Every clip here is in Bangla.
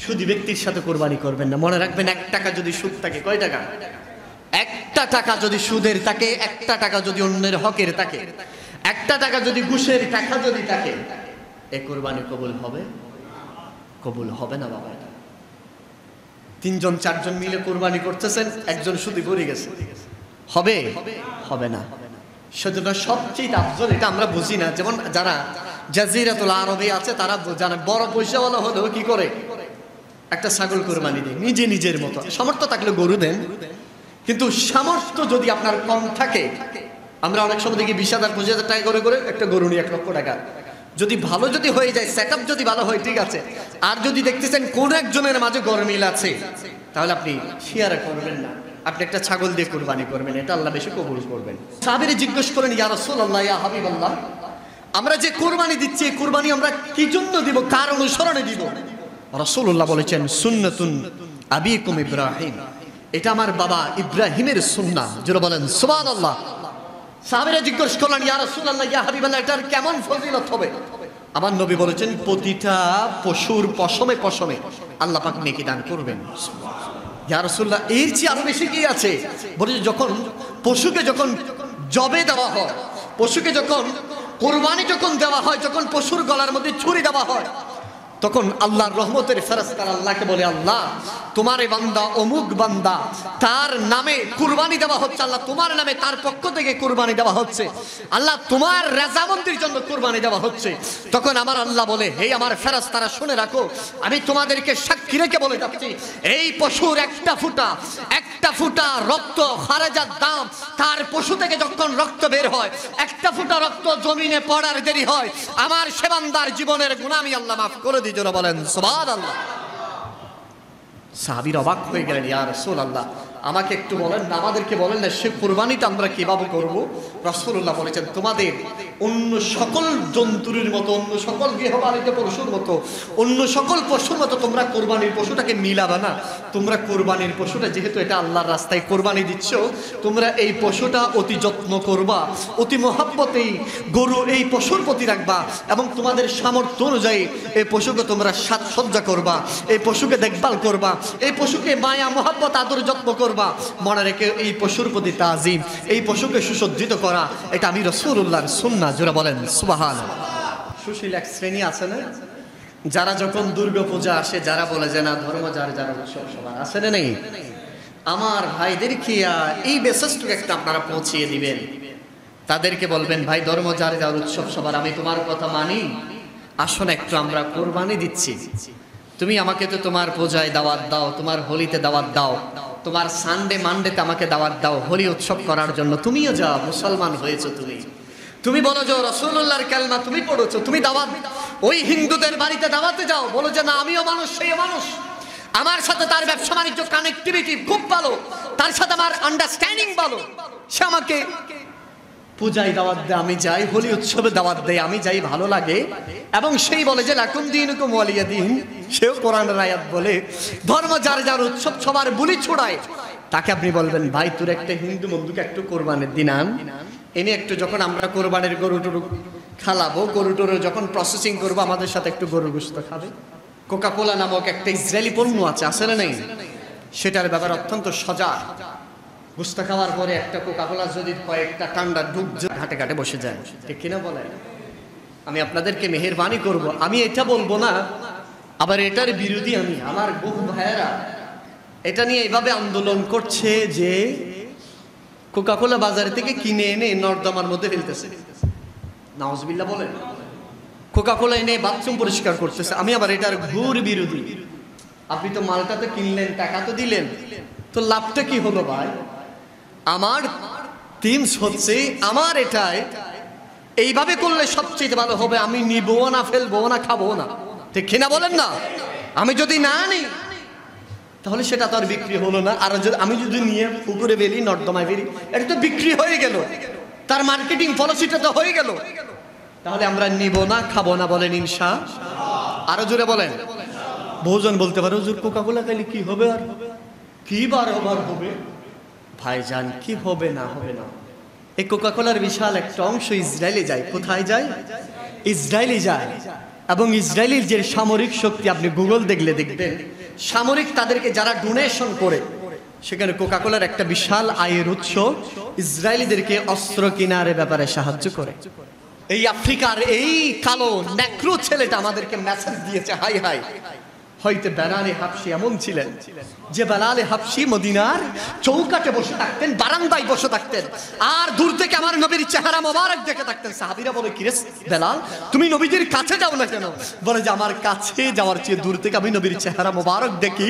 সুদী ব্যক্তির সাথে কোরবানি করবেন না। মনে রাখবেন, 1 টাকা যদি সুদ থাকে, কয় টাকা? 1টা টাকা যদি সুদের থাকে, 1টা টাকা যদি অন্যের হকের থাকে, 1টা টাকা যদি ঘুষের টাকা যদি থাকে, এই কোরবানি কবুল হবে? কবুল হবে না বাবা। 3জন 4জন মিলে কোরবানি করতেছেন, একজন সুদী পড়ে গেছে, হবে? হবে না। সেজন্য সবচেয়ে আফজল, এটা আমরা বুঝি না। যেমন যারা জাজিরাতুল আরবে আছে তারা জানে, বড় পয়সাওয়ালা হলেও কি করে, একটা ছাগল কোরবানি দেয় নিজে নিজের মতো। সামর্থ্য থাকলে গরু দেন, কিন্তু সামর্থ্য যদি আপনার কম থাকে, আমরা অনেক সময় দেখি 20,000 25,000 টাকা করে করে একটা গরু নিয়ে 1 লক্ষ টাকা। যদি ভালো যদি হয়ে যায়, সেট আপ যদি ভালো হয়, ঠিক আছে। আর যদি দেখতেছেন কোন একজনের মাঝে গরমিল আছে, তাহলে আপনি শেয়ার করবেন না, আপনি একটা ছাগল দিয়ে কোরবানি করবেন, এটা আল্লাহ বেশি কবুল করবেন। সাহাবীরা জিজ্ঞেস করেন, ইয়া রাসূলুল্লাহ, ইয়া হাবিবাল্লাহ, আমরা যে কোরবানি দিচ্ছি, এই কোরবানি আমরা কি জন্য দিব, কার অনুসরণে দিব? রাসূলুল্লাহ বলেছেন, সুন্নাতুন আবিকুম ইব্রাহিম, এটা আমার বাবা ইব্রাহিমের সুন্নাহ। যারা বলেন সুবহানাল্লাহ। সাহাবীরা জিজ্ঞেস করলেন, ইয়া রাসূলুল্লাহ, ইয়া হাবিবাল্লাহ, এটার কেমন ফজিলত হবে? আমার নবী বলেছেন, প্রতিটা পশুর পশমে পশমে আল্লাহ পাক নেকি দান করবেন। ইয়া রাসূলুল্লাহ, এর চেয়ে আরো বেশি কি আছে? বলে, যখন পশুকে যখন জবে দেওয়া হয়, পশুকে যখন কোরবানি যখন দেওয়া হয়, যখন পশুর গলার মধ্যে ছুরি দেওয়া হয়, তখন আল্লাহর রহমতের ফেরেশতারা আল্লাহকে বলে, আল্লাহ তোমার এই বান্দা অমুক বান্দা, তার নামে কুরবানি দেওয়া হচ্ছে, আল্লাহ তোমার নামে তার পক্ষ থেকে কুরবানি দেওয়া হচ্ছে, আল্লাহ তোমার রাজামন্দির জন্য কুরবানি দেওয়া হচ্ছে। তখন আমার আল্লাহ বলে, হে আমার ফেরেশতারা শুনে রাখো, আমি তোমাদেরকে সাক্ষী রেখে বলে যাচ্ছি, এই পশুর একটা ফুটা রক্ত খারেজার দাম, তার পশু থেকে যখন রক্ত বের হয়, একটা ফুটা রক্ত জমিনে পড়ার দেরি হয়, আমার সে বান্দার জীবনের গুনাহ আমি আল্লাহ মাফ করে দিই। যারা বলেন সুবহানাল্লাহ। সাহাবীরা অবাক হয়ে গেলেন, ইয়া রাসূলুল্লাহ, আমাকে একটু বলেন না, আমাদেরকে বলেন না, সে কুরবানিটা আমরা কিভাবে করব? রাসূলুল্লাহ বলেছেন, তোমাদের অন্য সকল জন্তুর মতো, অন্য সকল গৃহপালিত পশুর মতো, অন্য সকল পশুর মতো তোমরা কোরবানির পশুটাকে মিলাবে না। তোমরা কোরবানির পশুটা, যেহেতু এটা আল্লাহর রাস্তায় কোরবানি দিচ্ছ, তোমরা এই পশুটা অতি যত্ন করবা, অতি মহব্বতেই গরু এই পশুর প্রতি রাখবা, এবং তোমাদের সামর্থ্য অনুযায়ী এই পশুকে তোমরা সাজসজ্জা করবা, এই পশুকে দেখভাল করবা, এই পশুকে মায়া মহব্বত আদর যত্ন করবা। মনে রেখে এই পশুর প্রতি তাজিম, এই পশুকে সুসজ্জিত করা, এটা আমি রাসূলুল্লাহর সুন্নাহ। যারা বলেন সুবহানাল্লাহ। সুশীল এক শ্রেণী আছে না, যারা যখন দুর্গাপূজা আসে, যারা বলে যে না, ধর্ম যার যার উৎসব সবার আছে না নেই, আমার ভাইদেরকে এই মেসেজটুকু একটা আপনারা পৌঁছিয়ে দিবেন। তাদেরকে বলবেন, ভাই ধর্ম যার যার উৎসব সবার, আমি তোমার কথা মানি, আসুন একটু আমরা কোরবানি দিচ্ছি, তুমি আমাকে তো তোমার পূজায় দাওয়াত দাও, তোমার হোলিতে দাওয়াত দাও, তোমার সানডে মানডেতে আমাকে দাওয়াত দাও হোলি উৎসব করার জন্য, তুমিও যাও, মুসলমান হয়েছো, তুমি বলো যে রাসূলুল্লাহর কালমা তুমি পড়েছো, তুমি দাওয়াত ওই হিন্দুদের বাড়িতে দাওয়াতে যাও, বলো যে না, আমিও মানুষ, সেই মানুষ, আমার সাথে তার ব্যবসা বাণিজ্য কানেক্টিভিটি খুব ভালো, তার সাথে আমার আন্ডারস্ট্যান্ডিং ভালো, সে আমাকে পূজায় দাওয়াত দেয়, আমি যাই, হোলি উৎসবে দাওয়াত দেয়, আমি যাই, ভালো লাগে, এবং সেই বলে যে লাকুম দীনুকুম ওয়ালিয়া দীন, সেও কোরআনের আয়াত বলে ধর্ম যার যার উৎসব সবার বুলি ছড়ায়। তাকে আপনি বলবেন, ভাই তোর একটা হিন্দু বন্ধুকে একটু কোরবানির দিন আন, এনে একটু যখন আমরা কোরবানির গরু টরু খালাবো, গরু টরু যখন প্রসেসিং করবো, আমাদের সাথে একটু গরুর গোশত খাবে। কোকাকোলা নামক একটা ইসরায়েলি পণ্য আছে, আসলে নেই, সেটার ব্যাপারে অত্যন্ত সজাগ। গোশত খাওয়ার পরে একটা কোকাকোলা যদি কয়েকটা ঠান্ডা ডুব ঘাটে ঘাটে বসে যায়, ঠিক কিনা বলেন? আমি আপনাদেরকে মেহেরবানি করব, আমি এটা বলবো না, আবার এটার বিরোধী আমি। আমার বহু ভাইয়েরা এটা নিয়ে এভাবে আন্দোলন করছে যে কোকাকোলা বাজার থেকে কিনে এনে নর্দমার মধ্যে ফেলতেছে, নাউজুবিল্লাহ বলেন, কোকাকোলা এনে বাথরুম পরিষ্কার করতেছে। আমি আবার এটার ঘোর বিরোধী। আপনি তো মালটা তো কিনলেন, টাকা তো দিলেন, তো লাভটা কি হলো ভাই? আমার টিমস হচ্ছে, আমার এটাই এইভাবে করলে সবচেয়ে ভালো হবে, আমি নিবো না, ফেলবো না, খাবো না, ঠিক কিনা বলেন না? আমি যদি না নিই তাহলে সেটা তো আর বিক্রি হলো না, আর আমি যদি নিয়ে পুকুরে ফেলি, নর্দমায় ফেলি, এটা তো বিক্রি হয়ে গেল, তার মার্কেটিং পলিসিটা তো হয়ে গেল। তাহলে আমরা নিব না, খাবো না, বলেন ইনশাআল্লাহ। আরো জোরে বলেন। বহুজন বলতে পারে, হুজুর কোকাকোলা খাইলে কি হবে, আর কি বারবার হবে? ভাইজান, কি হবে না হবে না, এই কোকাকোলার বিশাল একটা অংশ ইসরায়েলে যায়। কোথায় যায়? ইসরায়েলে যায়। এবং ইসরায়েলের যে সামরিক শক্তি আপনি গুগল দেখলে দেখবেন, সামরিক তাদেরকে যারা ডোনেশন করে, সেখানে কোকাকোলার একটা বিশাল আয়ের উৎস ইসরায়েলিদেরকে অস্ত্র কেনার ব্যাপারে সাহায্য করে। এই আফ্রিকার এই কালো নেক্রো ছেলেটা আমাদেরকে মেসেজ দিয়েছে, হাই হাই, হয়তো বেলালে হাবশি এমন ছিলেন যে বেলালে হাবশি মদিনার চৌকাঠে বসে থাকতেন, বারান্দায় বসে থাকতেন, আর দূর থেকে আমার নবীর চেহারা মোবারক দেখে থাকতেন। সাহাবীরা বলে, কিরে বেলাল, তুমি নবীজির কাছে যাও না কেন? বলে যে আমার কাছে যাওয়ার চেয়ে দূর থেকে আমি নবীর চেহারা মোবারক দেখি,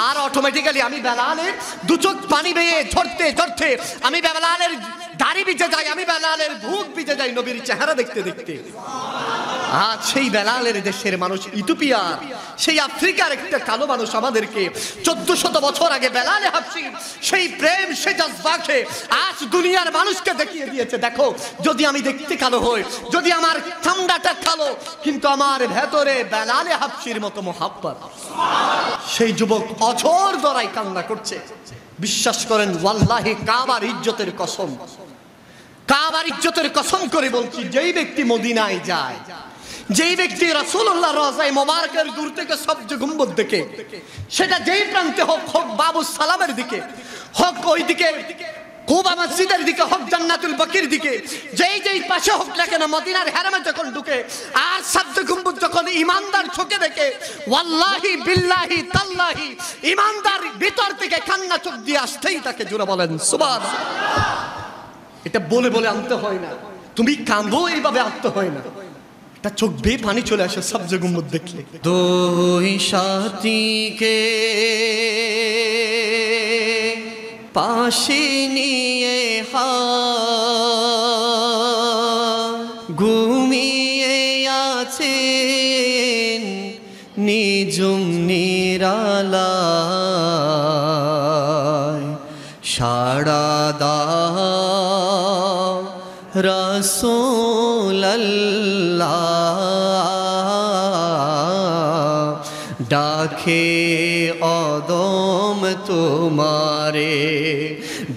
আর অটোমেটিক্যালি আমি বেলালের দু চোখ পানি বেয়ে ঝরতে ঝরতে আমি বেলালের দাড়ি ভিজে যাই, আমি বেলালের বুক ভিজে যাই নবীর চেহারা দেখতে দেখতে। আজ সেই বেলালের দেশের মানুষ ইথিওপিয়া, সেই আফ্রিকার একটা কালো মানুষ আমাদেরকে 1400 বছর আগে বেলালে হাবশি সেই প্রেম, সেই জজবাকে আজ দুনিয়ার মানুষকে দেখিয়ে দিয়েছে। দেখো, যদি আমি দেখতে কালো হই, যদি আমার চামড়াটা কালো, কিন্তু আমার ভেতরে বেলালে হাবশির মতো মোহাব্বত। সেই যুবক অঝোর দরাই কান্না করছে। বিশ্বাস করেন, ওয়াল্লাহি কাবার ইজ্জতের কসম, কাবার ইজ্জতের কসম করে বলছি, যেই ব্যক্তি মদিনায় যায়, যেই ব্যক্তি রাসূলুল্লাহ রওজায়ে মোবারকের দূর থেকে সবজ গম্বুজ দেখে, সেটা যেই প্রান্তে হোক, হোক বাবু সালামের দিকে, হোক ওইদিকে কুবা মসজিদের দিকে, হোক জান্নাতুল বাকির দিকে, যেই যেই পাশে হোক না কেন, মদিনার হারামে যখন ঢুকে আর সবজ গম্বুজ যখন ইমানদার চোখে দেখে, ওয়াল্লাহি বিল্লাহি তাল্লাহি ইমানদার ভিতর থেকে কান্না চোখ দিয়ে আসতেই তাকে। জোরে বলেন সুবহানাল্লাহ। এটা বলে বলে আনতে হয় না, তুমি কাঁদো এইভাবে আনতে হয় না, তা চোখ বেয়ে পানি চলে আসে সবজ গম্বুজ দেখলে। দুই সাথীকে পাশে নিয়ে ঘুমিয়ে আছেন নিজুম নিরালায়, সাড়া দাও রাসূলুল্লাহ, ডাকে অদম তোমারে,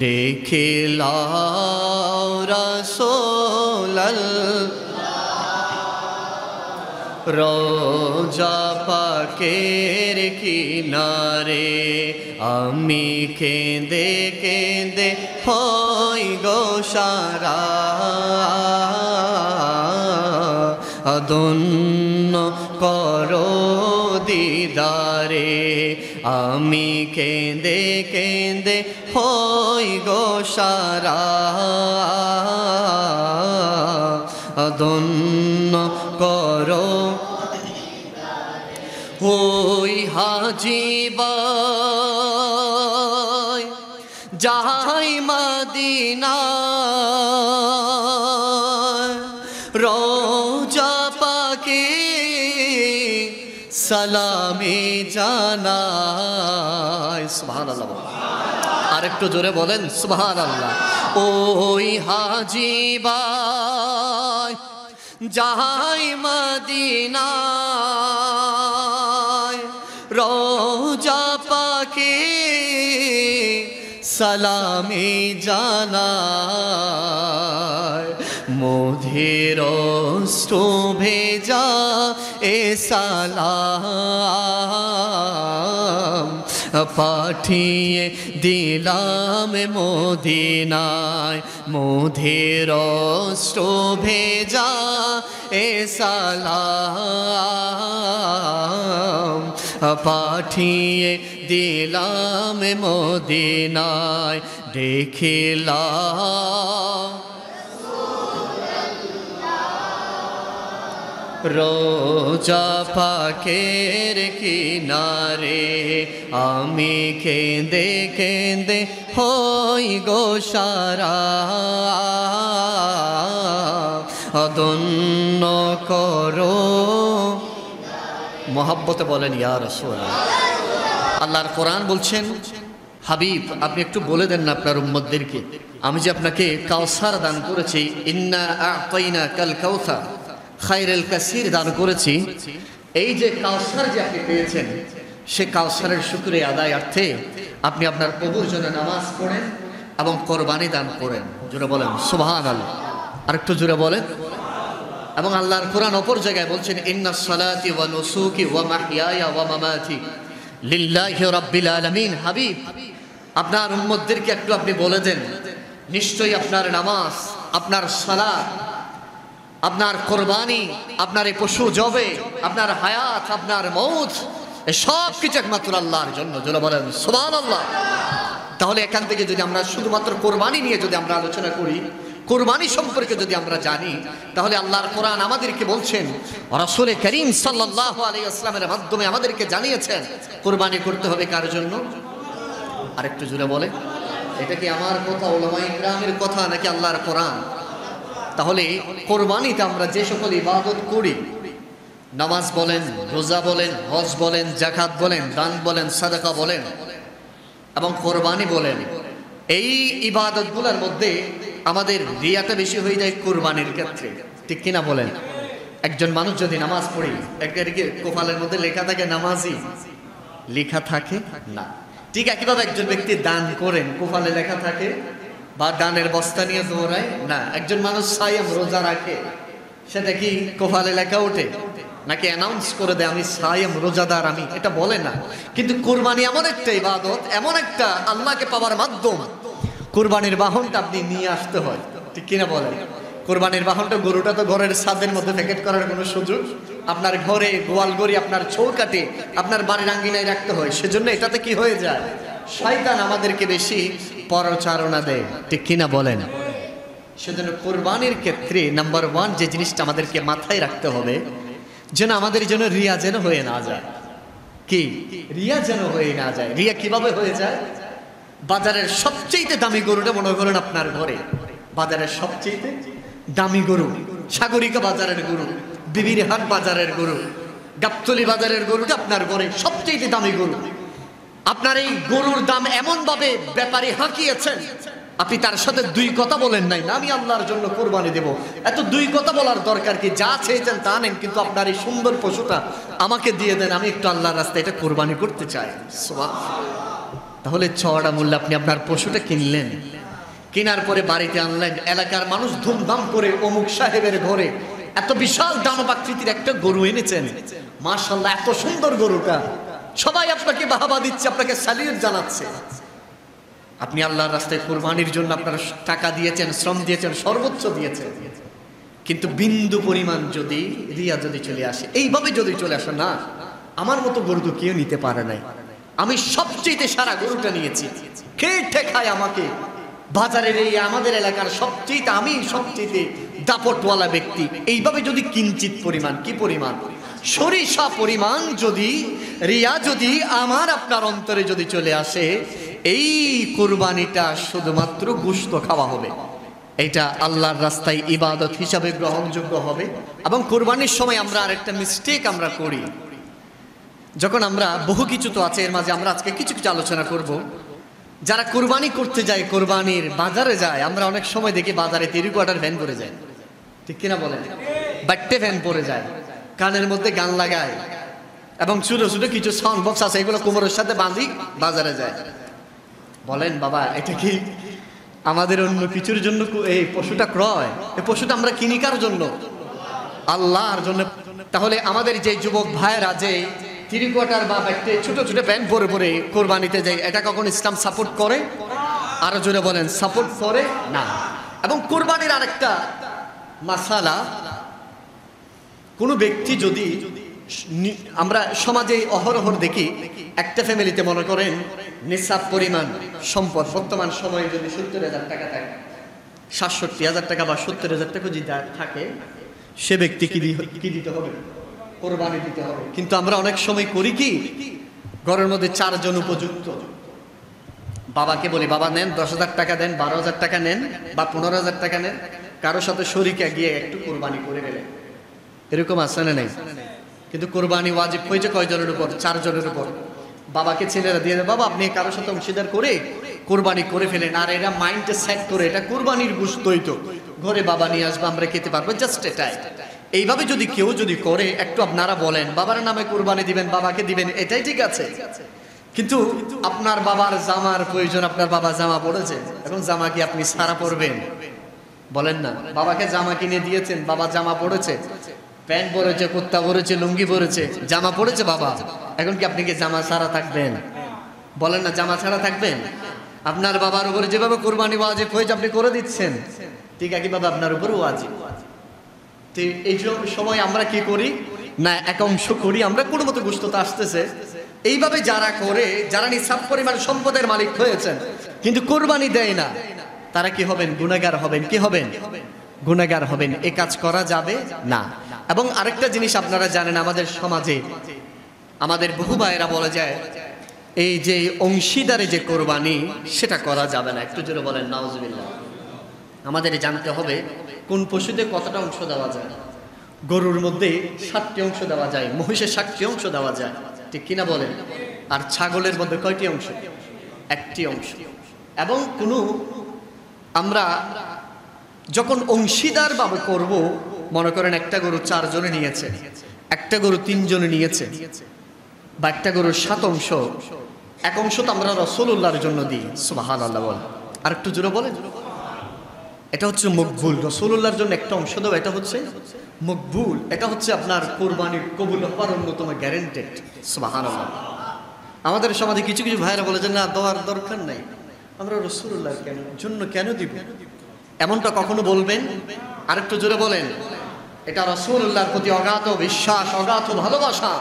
ডেকে লাও রাসূলুল্লাহ, রোজা পাকের কিনারে আমি কেঁদে কেঁদে হই গো সারা, ধন্য করো দিদারে আমি কেঁদে কেঁদে হই গো সারা, ধন্য করো। ওই হাজিবা যাই মদিনা, রোজা পাকে সালামে জানাই। সুবহানাল্লাহ, আরেকটু জোরে বলেন সুবহানাল্লাহ। ওই হাজিবা যাই মদিনা, রোজা পাকে সালামে জানায়, মোধের ভেজা এ সালাম পাঠিয়ে দিলাম মদিনায়, মোধের ভেজা এ সালাম পাঠিয়ে দিলাম মদিনায়, দেখিলাম রোজা পাকের কিনারে আমি কেঁদে কেঁদে হই গো সারা, ধন্য করো। মহাব্বতে বলেন ইয়া রাসূলুল্লাহ। আল্লাহর কোরআন বলছেন, হাবিব আপনি একটু বলে দেন না আপনার উম্মতদেরকে, আমি যে আপনাকে কাউসার দান করেছি, ইন্না আ'তাইনাকাল কাউসার খায়রুল কাসির দান করেছি, এই যে কাউসার যে আপনি পেয়েছেন, সে কাউসারের শুকরিয়া আদায়ার্থে আপনি আপনার প্রভুর জন্য নামাজ পড়েন এবং কোরবানি দান করেন। জোরে বলেন সুবহানাল্লাহ। আরেকটু জোরে বলেন। এবং আল্লাহর কোরআন অপর জায়গায় বলছেন ইন্নাস সালাতি ওয়া নুসুকি ওয়া মাহইয়ায়া ওয়া মামাতি লিল্লাহি রাব্বিল আলামিন। হাবিব, আপনার উম্মতদেরকে একটু আপনি বলে দেন, নিশ্চয়ই আপনার নামাজ, আপনার সালাত, আপনার কোরবানি, আপনার এই পশু জবে, আপনার হায়াত, আপনার মৌত, সব কিছু একমাত্র আল্লাহর জন্য। যারা বলেন সুবহানাল্লাহ। তাহলে এখান থেকে যদি আমরা শুধুমাত্র কোরবানি নিয়ে যদি আমরা আলোচনা করি, কোরবানি সম্পর্কে যদি আমরা জানি, তাহলে আল্লাহর কোরআন আমাদেরকে বলছেন, রাসূল করিম সাল্লাল্লাহু আলাইহি ওয়াসাল্লামের মাধ্যমে আমাদেরকে জানিয়েছেন কোরবানি করতে হবে কার জন্য? আরেকটু জোরে বলে, এটা কি আমার কথা, উলামায়ে ইকরামের কথা, নাকি আল্লাহর কোরআন? তাহলে কোরবানিতে আমরা যে সকল ইবাদত করি, নামাজ বলেন, রোজা বলেন, হজ বলেন, যাকাত বলেন, দান বলেন, সাদাকা বলেন এবং কোরবানি বলেন, এই ইবাদতগুলোর মধ্যে আমাদের রিয়াটা বেশি হয়ে যায় কোরবানির ক্ষেত্রে, ঠিক কিনা বলেন? একজন মানুষ যদি নামাজ পড়ে, একে কপালের মধ্যে লেখা থাকে নামাজি, লেখা থাকে না। ঠিক একইভাবে একজন ব্যক্তি দান করেন, কপালে লেখা থাকে, বা দানের বস্তা নিয়ে দৌড়ায় না। একজন মানুষ সায়াম রোজা রাখে, সেটা কি কপালে লেখা ওঠে নাকি অ্যানাউন্স করে দেয় আমি সায়াম রোজাদার আমি, এটা বলে না। কিন্তু কোরবানি এমন একটা ইবাদত, এমন একটা আল্লাহকে পাওয়ার মাধ্যম, কোরবানির বাহনটা আপনি নিয়ে আসতে হয়, ঠিক কিনা বলেন? কোরবানির বাহনটা, গরুটা তো ঘরের ছাদের মধ্যে প্যাকেট করার কোনো সুযোগ আপনার ঘরে, গোয়াল গড়ি, আপনার চৌকাটে, আপনার বাড়ির আঙ্গিনায় রাখতে হয়। সেজন্য এটাতে কি হয়ে যায়, শয়তান আমাদেরকে বেশি পরচারণা দেয়, ঠিক কিনা বলেন? সেজন্য কোরবানির ক্ষেত্রে নাম্বার ওয়ান যে জিনিসটা আমাদেরকে মাথায় রাখতে হবে, যেন আমাদের জন্য রিয়া যেন হয়ে না যায়। কি রিয়া যেন হয়ে না যায়? রিয়া কিভাবে হয়ে যায়? বাজারের সবচেয়ে দামি গরুটা মনে করেন আপনার ঘরে, বাজারের সবচেয়ে দামি গরু, সাগরিকা বাজারের গরু, বিবির হাট বাজারের গরু, গাবতলী বাজারের গরুটা আপনার ঘরে সবচেয়ে দামি গরু। আপনার এই গরুর দাম এমন ভাবে ব্যাপারী হাঁকিয়েছেন, আপনি তার সাথে দুই কথা বলেন নাই, না আমি আল্লাহর জন্য কোরবানি দেব, এত দুই কথা বলার দরকার কি? যা চেয়েছেন তা নেন, কিন্তু আপনার এই সুন্দর পশুটা আমাকে দিয়ে দেন, আমি একটু আল্লাহর রাস্তায় এটা কোরবানি করতে চাই। তাহলে চড়া মূল্যে আপনি আপনার পশুটা কিনলেন, কেনার পরে বাড়িতে আনলেন, এলাকার মানুষ ধুমধাম করে অমুক সাহেবের ঘরে এত বিশাল দানব আকৃতির একটা গরু এনেছেন, মাশাআল্লাহ এত সুন্দর গরুটা, সবাই আপনাকে বাহবা দিচ্ছে, আপনাকে সালিউট জানাচ্ছে। আপনি আল্লাহর রাস্তায় কোরবানির জন্য আপনারা টাকা দিয়েছেন, শ্রম দিয়েছেন, সর্বোচ্চ দিয়েছেন, কিন্তু বিন্দু পরিমাণ যদি রিয়া যদি চলে আসে, এইভাবে যদি চলে আসে, না আমার মতো গরু তো কেউ নিতে পারে নাই, আমি সবচেয়ে সারা গরুটা নিয়েছি, কে ঠেকায় আমাকে? বাজারের এই আমাদের এলাকার সবচেয়ে আমি সবচেয়ে দাপটওয়ালা ব্যক্তি, এইভাবে যদি কিঞ্চিত পরিমাণ, কি পরিমাণ, সরিষা পরিমাণ যদি রিয়া যদি আমার আপনার অন্তরে যদি চলে আসে, এই কুরবানিটা শুধুমাত্র গোশত খাওয়া হবে, এটা আল্লাহর রাস্তায় ইবাদত হিসাবে গ্রহণযোগ্য হবে। এবং কুরবানির সময় আমরা আরেকটা মিস্টেক আমরা করি, যখন আমরা বহু কিছু তো আছে, এর মাঝে আমরা আজকে কিছু কিছু আলোচনা করব। যারা কুরবানি করতে যায়, কোরবানির বাজারে যায়, আমরা অনেক সময় দেখি বাজারে 3 কোয়ার্টার ভ্যান করে যায়, ঠিক কিনা বলেন? বাট্টে ভ্যান পরে যায়, কানের মধ্যে গান লাগায় এবং ছোট ছোট কিছু সাউন্ড বক্স আছে, এগুলো কোমরের সাথে বাঁধি বাজারে যায়। বলেন বাবা, এটা কি আমাদের অন্য কিছুর জন্য এই পশুটা ক্রয়? এই পশুটা আমরা কিনি কার জন্য? আল্লাহর জন্য। তাহলে আমাদের যে যুবক ভাইয়েরা যে 3 কোয়ার্টার বা বাট্টে ছোট ছোট প্যান্ট পরে পরে কোরবানিতে যায়, এটা কখন ইসলাম সাপোর্ট করে? আরো জোরে বলেন, সাপোর্ট করে না। এবং কোরবানির আরেকটা মাসালা, কোনো ব্যক্তি যদি, আমরা সমাজে অহরহর দেখি, একটা ফ্যামিলিতে মনে করেন নিসাব পরিমাণ সম্পদ বর্তমান সময়ে যদি 70,000 টাকা থাকে, 67,000 টাকা বা 70,000 টাকা যদি থাকে, সে ব্যক্তি কি দিতে হবে? কোরবানি দিতে হবে। কিন্তু আমরা অনেক সময় করি কি, ঘরের মধ্যে 4 জন উপযুক্ত, বাবাকে বলি বাবা নেন 10,000 টাকা দেন, 12,000 টাকা নেন বা 15,000 টাকা নেন, কারোর সাথে শরীকে গিয়ে একটু কোরবানি করে গেলেন, এরকম আছে না নেই? কিন্তু কোরবানি ওয়াজিব হয়েছে কয়জনের উপর? 4 জনের উপর। বাবাকে ছেলেরা দিয়ে দেয়, বাবা আপনি কারোর সাথে অংশীদার করে কোরবানি করে ফেলেন, আর এরা মাইন্ডে সেট করে এটা কোরবানির গোশতই তো, ঘরে বাবা নিয়ে আসবে, আমরা খেতে পারবো, জাস্ট এটাই। এইভাবে যদি কেউ যদি করে, একটু আপনারা বলেন বাবার নামে কোরবানি দিবেন, বাবাকে দিবেন, এটাই ঠিক আছে। কিন্তু আপনার বাবার জামার প্রয়োজন, আপনার বাবা জামা পড়েছে, এখন জামা কি আপনি সারা পরবেন? বলেন না। বাবাকে জামা কিনে দিয়েছেন, বাবা জামা পড়েছে, প্যান্ট পরেছে, কুর্তা পরেছে, লুঙ্গি পরেছে, জামা পরেছে বাবা, এখন কি আপনি কি জামা ছাড়া থাকবেন? বলেন না, জামা ছাড়া থাকবেন? আপনার বাবার উপরে যেভাবে কোরবানি ওয়াজিব হয়েছে আপনি করে দিচ্ছেন, ঠিক একইভাবে আপনার উপর ওয়াজিব। তো এই সময় আমরা কি করি না, এক অংশ করি আমরা, কোনো মতো গোশত আসতেছে, এইভাবে যারা করে, যারা নিছাব পরিমাণ সম্পদের মালিক হয়েছেন কিন্তু কোরবানি দেয় না, তারা কি হবেন? গুনাহগার হবেন। কি হবেন? গুনাহগার হবেন। এ কাজ করা যাবে না। এবং আরেকটা জিনিস আপনারা জানেন, আমাদের সমাজে আমাদের বহু ভাইয়েরা বলে যায় এই যে অংশীদারে যে কোরবানি সেটা করা যাবে না। একটু জোরে বলেন নাউজুবিল্লাহ। আমাদের জানতে হবে কোন পশুতে কতটা অংশ দেওয়া যায়। গরুর মধ্যে 7টি অংশ দেওয়া যায়, মহিষের 7টি অংশ দেওয়া যায়, ঠিক কিনা বলেন? আর ছাগলের মধ্যে কয়টি অংশ? 1টি অংশ। এবং কোনো আমরা যখন অংশীদার ভাবে করব, মনে করেন একটা গরু 4 জনে নিয়েছে, একটা গরু 3 জনে নিয়েছে, বা একটা গরুর 7 অংশ, এক অংশ তো আমরা রাসূলুল্লাহর জন্য দিই। সুবহানাল্লাহ বলেন। আর একটু জোরে বলেন। এটা হচ্ছে মকবুল। রাসূলুল্লাহর জন্য একটা অংশ দেওয়া, এটা হচ্ছে মকবুল। এটা হচ্ছে আপনার কোরবানির কবুল হওয়ার অন্যতম গ্যারান্টেড। সুবহানাল্লাহ। আমাদের সমাজে কিছু কিছু ভাইরা বলে যে না, দেওয়ার দরকার নাই, আমরা রাসূলুল্লাহর জন্য কেন দিব? এমনটা কখনো বলবেন? আরেকটু জোরে বলেন। এটা রাসূলুল্লাহর প্রতি অগাধ বিশ্বাস, অগাধ ভালোবাসা।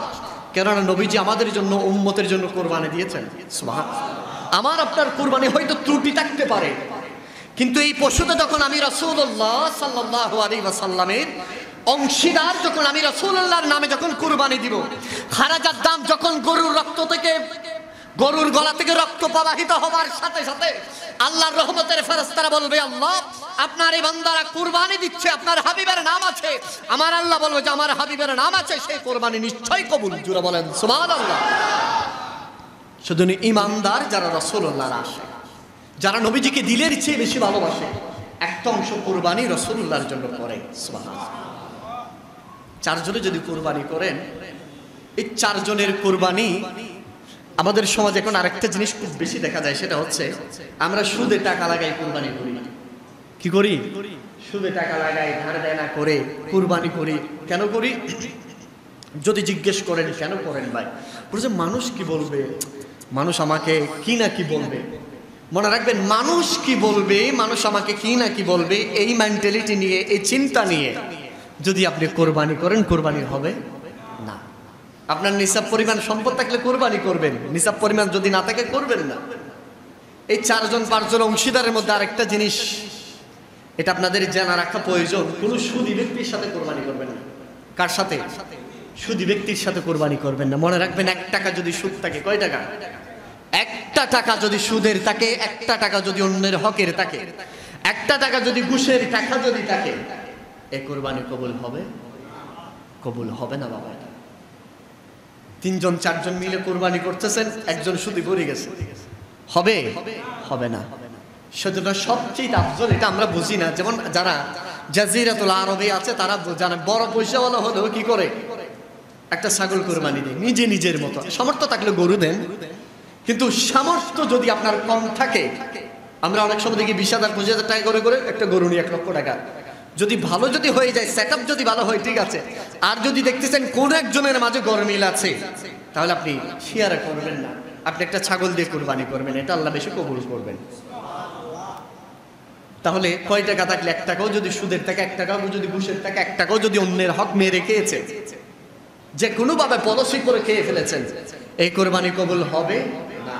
কেননা নবীজি আমাদের জন্য, উম্মতের জন্য কোরবানি দিয়েছেন। সুবহানাল্লাহ। আমার আপনার কোরবানি হয়তো ত্রুটি থাকতে পারে, কিন্তু এই পশুটা যখন আমি রাসূলুল্লাহ সাল্লাল্লাহু আলাইহি ওয়াসাল্লামের অংশীদার, যখন আমি রাসূলুল্লাহর নামে যখন কোরবানি দিব, খারাজার দাম যখন গরুর রক্ত থেকে, গরুর গলা থেকে রক্ত প্রবাহিত হবার সাথে সাথে আল্লাহর রহমতের ফেরেশতারা বলবে, আল্লাহ আপনার এই বান্দারা কুরবানি দিচ্ছে, আপনার হাবিবের নাম আছে। আমার আল্লাহ বলবে যে আমার হাবিবের নাম আছে, সেই কুরবানি নিশ্চয়ই কবুল। জোরে বলেন সুবহানাল্লাহ। শুধু ঈমানদার যারা রাসূলুল্লাহর আশিক, যারা নবীজিকে দিলের চেয়ে বেশি ভালোবাসে, একটা অংশ কুরবানি রাসূলুল্লাহর জন্য করে। সুবহানাল্লাহ। 4 জনে যদি কুরবানি করেন, এই 4 জনের কুরবানি, আমাদের সমাজে এখন আরেকটা জিনিস খুব বেশি দেখা যায়, সেটা হচ্ছে আমরা সুদে টাকা লাগাই কুরবানি করি। কি করি? সুদে টাকা লাগাই, ধার দেনা করে কুরবানি করি। কেন করি? যদি জিজ্ঞেস করেন কেন করেন ভাই, বলছে মানুষ কি বলবে, মানুষ আমাকে কি না কি বলবে। মনে রাখবেন, মানুষ কি বলবে, মানুষ আমাকে কি না কি বলবে, এই মেন্টালিটি নিয়ে, এই চিন্তা নিয়ে যদি আপনি কোরবানি করেন, কোরবানি হবে না। আপনার নিসাব পরিমাণ সম্পদ থাকলে কোরবানি করবেন, নিসাব পরিমাণ যদি না থাকে করবেন না। এই 4 জন 5 জন অংশীদারের মধ্যে আরেকটা জিনিস, এটা আপনাদের জানা রাখা প্রয়োজন, কোন সুদী ব্যক্তির সাথে কোরবানি করবেন না। কার সাথে? সুদী ব্যক্তির সাথে কোরবানি করবেন না। মনে রাখবেন, 1 টাকা যদি সুদ থাকে, কয় টাকা? 1টা টাকা যদি সুদের থাকে, 1টা টাকা যদি অন্যের হকের থাকে, 1টা টাকা যদি ঘুষের টাকা যদি থাকে, এই কোরবানি কবুল হবে? কবুল হবে না বাবা। 3 জন 4 জন মিলে কোরবানি করতেছেন, একজন সুদী পড়ে গেছে, হবে? হবে না। সেজন্য সবচেয়ে আফজল, এটা আমরা বুঝি না, যেমন যারা জাজিরাতুল আরবে আছে তারা জানে, বড় পয়সাওয়ালা হলেও কি করে, একটা ছাগল কোরবানি দেয় নিজে নিজের মতো। সামর্থ্য থাকলে গরু দেন, কিন্তু সামর্থ্য যদি আপনার কম থাকে, আমরা অনেক সময় দেখি 20,000 25,000 টাকা করে করে একটা গরু নিয়ে 1 লক্ষ টাকা। যদি ভালো যদি হয়ে যায়, সেটআপ যদি ভালো হয়, ঠিক আছে। আর যদি দেখতেছেন কোন একজনের মাঝে গরমিল আছে, তাহলে আপনি শেয়ার করবেন না, আপনি একটা ছাগল দিয়ে কোরবানি করবেন, এটা আল্লাহ বেশি কবুল করবেন। তাহলে কয় টাকা থাকলে, 1 টাকাও যদি সুদের থাকে, 1 টাকাও যদি ঘুষের থাকে, 1 টাকাও যদি অন্যের হক মেরে খেয়েছে, যে কোনোভাবে পলিসি করে খেয়ে ফেলেছেন, এই কোরবানি কবুল হবে না।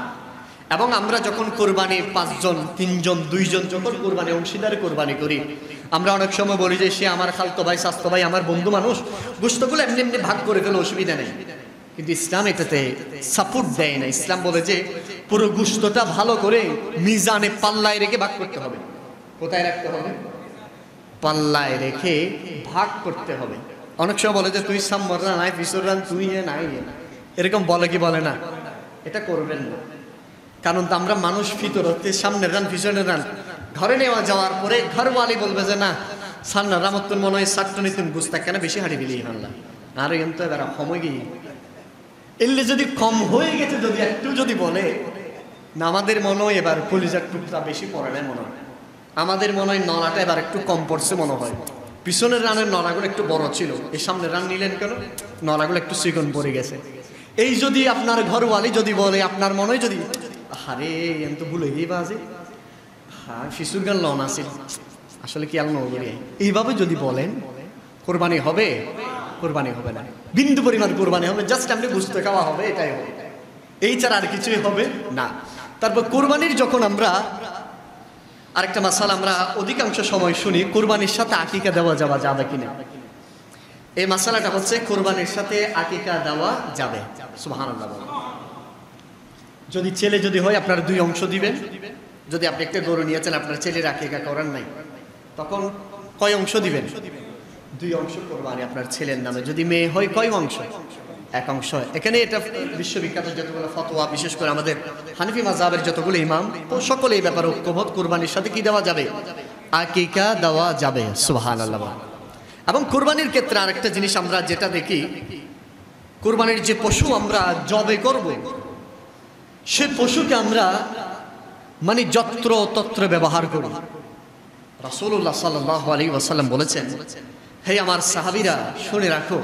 এবং আমরা যখন কোরবানি 5 জন 3 জন 2 জন যখন কোরবানি অংশীদার কোরবানি করি, আমরা অনেক সময় বলি যে সে আমার খালতো ভাই, স্বাস্থ্য ভাই, আমার বন্ধু মানুষ, গোশতগুলো এমনি এমনি ভাগ করে ফেলে, অসুবিধা নেই। কিন্তু ইসলাম এটাতে সাপোর্ট দেয় না। ইসলাম বলে যে পুরো গোশতটা ভালো করে মিজানে, পাল্লায় রেখে ভাগ করতে হবে। কোথায় রাখতে হবে? পাল্লায় রেখে ভাগ করতে হবে। অনেক সময় বলে যে তুই সাম্মর রান, আই পিছর রান, তুই নাই, এরকম বলে কি বলে না? এটা করবেন না। কারণ আমরা মানুষ, ফিতর হচ্ছে সামনের রান পিছনের রান। ঘরে নেওয়া যাওয়ার পরে ঘরওয়ালি বলবে যে না, সান্না রামত্তন মনে হয় সাট্টনি, তুমি বুঝতে কেন বেশি হাঁড়ি বিলিয়ে হানলাম, আর এম তো এবার সময় গিয়ে এলে যদি কম হয়ে গেছে, যদি একটু যদি বলে না, আমাদের মনে হয় এবার কলিজার টুকরা বেশি পড়ে না, মনে হয় আমাদের মনে হয় নলাটা এবার একটু কম পড়ছে মনে হয়, পিছনের রানের নলাগুলো একটু বড় ছিল, এই সামনের রান নিলেন কেন, নলাগুলো একটু চিকন পড়ে গেছে। এই যদি আপনার ঘরওয়ালি যদি বলে, আপনার মনে হয় যদি আরে আমি তো ভুলে গিয়ে বাজে, হ্যাঁ শিশুর গান লন আসিল আসলে কি আর নগরী, এইভাবে যদি বলেন কোরবানি হবে? কোরবানি হবে না, বিন্দু পরিমাণ কোরবানি হবে, জাস্ট আপনি বুঝতে খাওয়া হবে, এটাই হবে, এই ছাড়া আর কিছুই হবে না। তারপর কোরবানির যখন আমরা আরেকটা মাসালা আমরা অধিকাংশ সময় শুনি, কোরবানির সাথে আকিকা দেওয়া যাবে কিনা। এই মাসালাটা হচ্ছে কোরবানির সাথে আকিকা দেওয়া যাবে। সুবহানাল্লাহ। যদি ছেলে যদি হয় আপনার 2 অংশ দিবেন। যদি আপনি একটা গরু নিয়েছেন, আপনার ছেলের আকিকা করার নাই, তখন কয় অংশ দিবেন? 2 অংশ কোরবানি আপনার ছেলের নামে। যদি মেয়ে হয় কয় অংশ? 1 অংশ। এখানে এটা বিশ্ববিখ্যাত যতগুলো ফতোয়া, বিশেষ করে আমাদের হানিফি মাযহাবের যতগুলো ইমাম, সকলে এই ব্যাপারে ঐক্যমত, কোরবানির সাথে কি দেওয়া যাবে? আকিকা দেওয়া যাবে। সুবহানাল্লাহ। এবং কোরবানির ক্ষেত্রে আরেকটা জিনিস আমরা যেটা দেখি, কোরবানির যে পশু আমরা জবে করব, সে পশুকে আমরা মানে যত্র তত্র ব্যবহার করি। রাসূলুল্লাহ সাল্লাল্লাহু আলাইহি ওয়াসাল্লাম বলেছেন, হে আমার সাহাবীরা শুনে রাখো,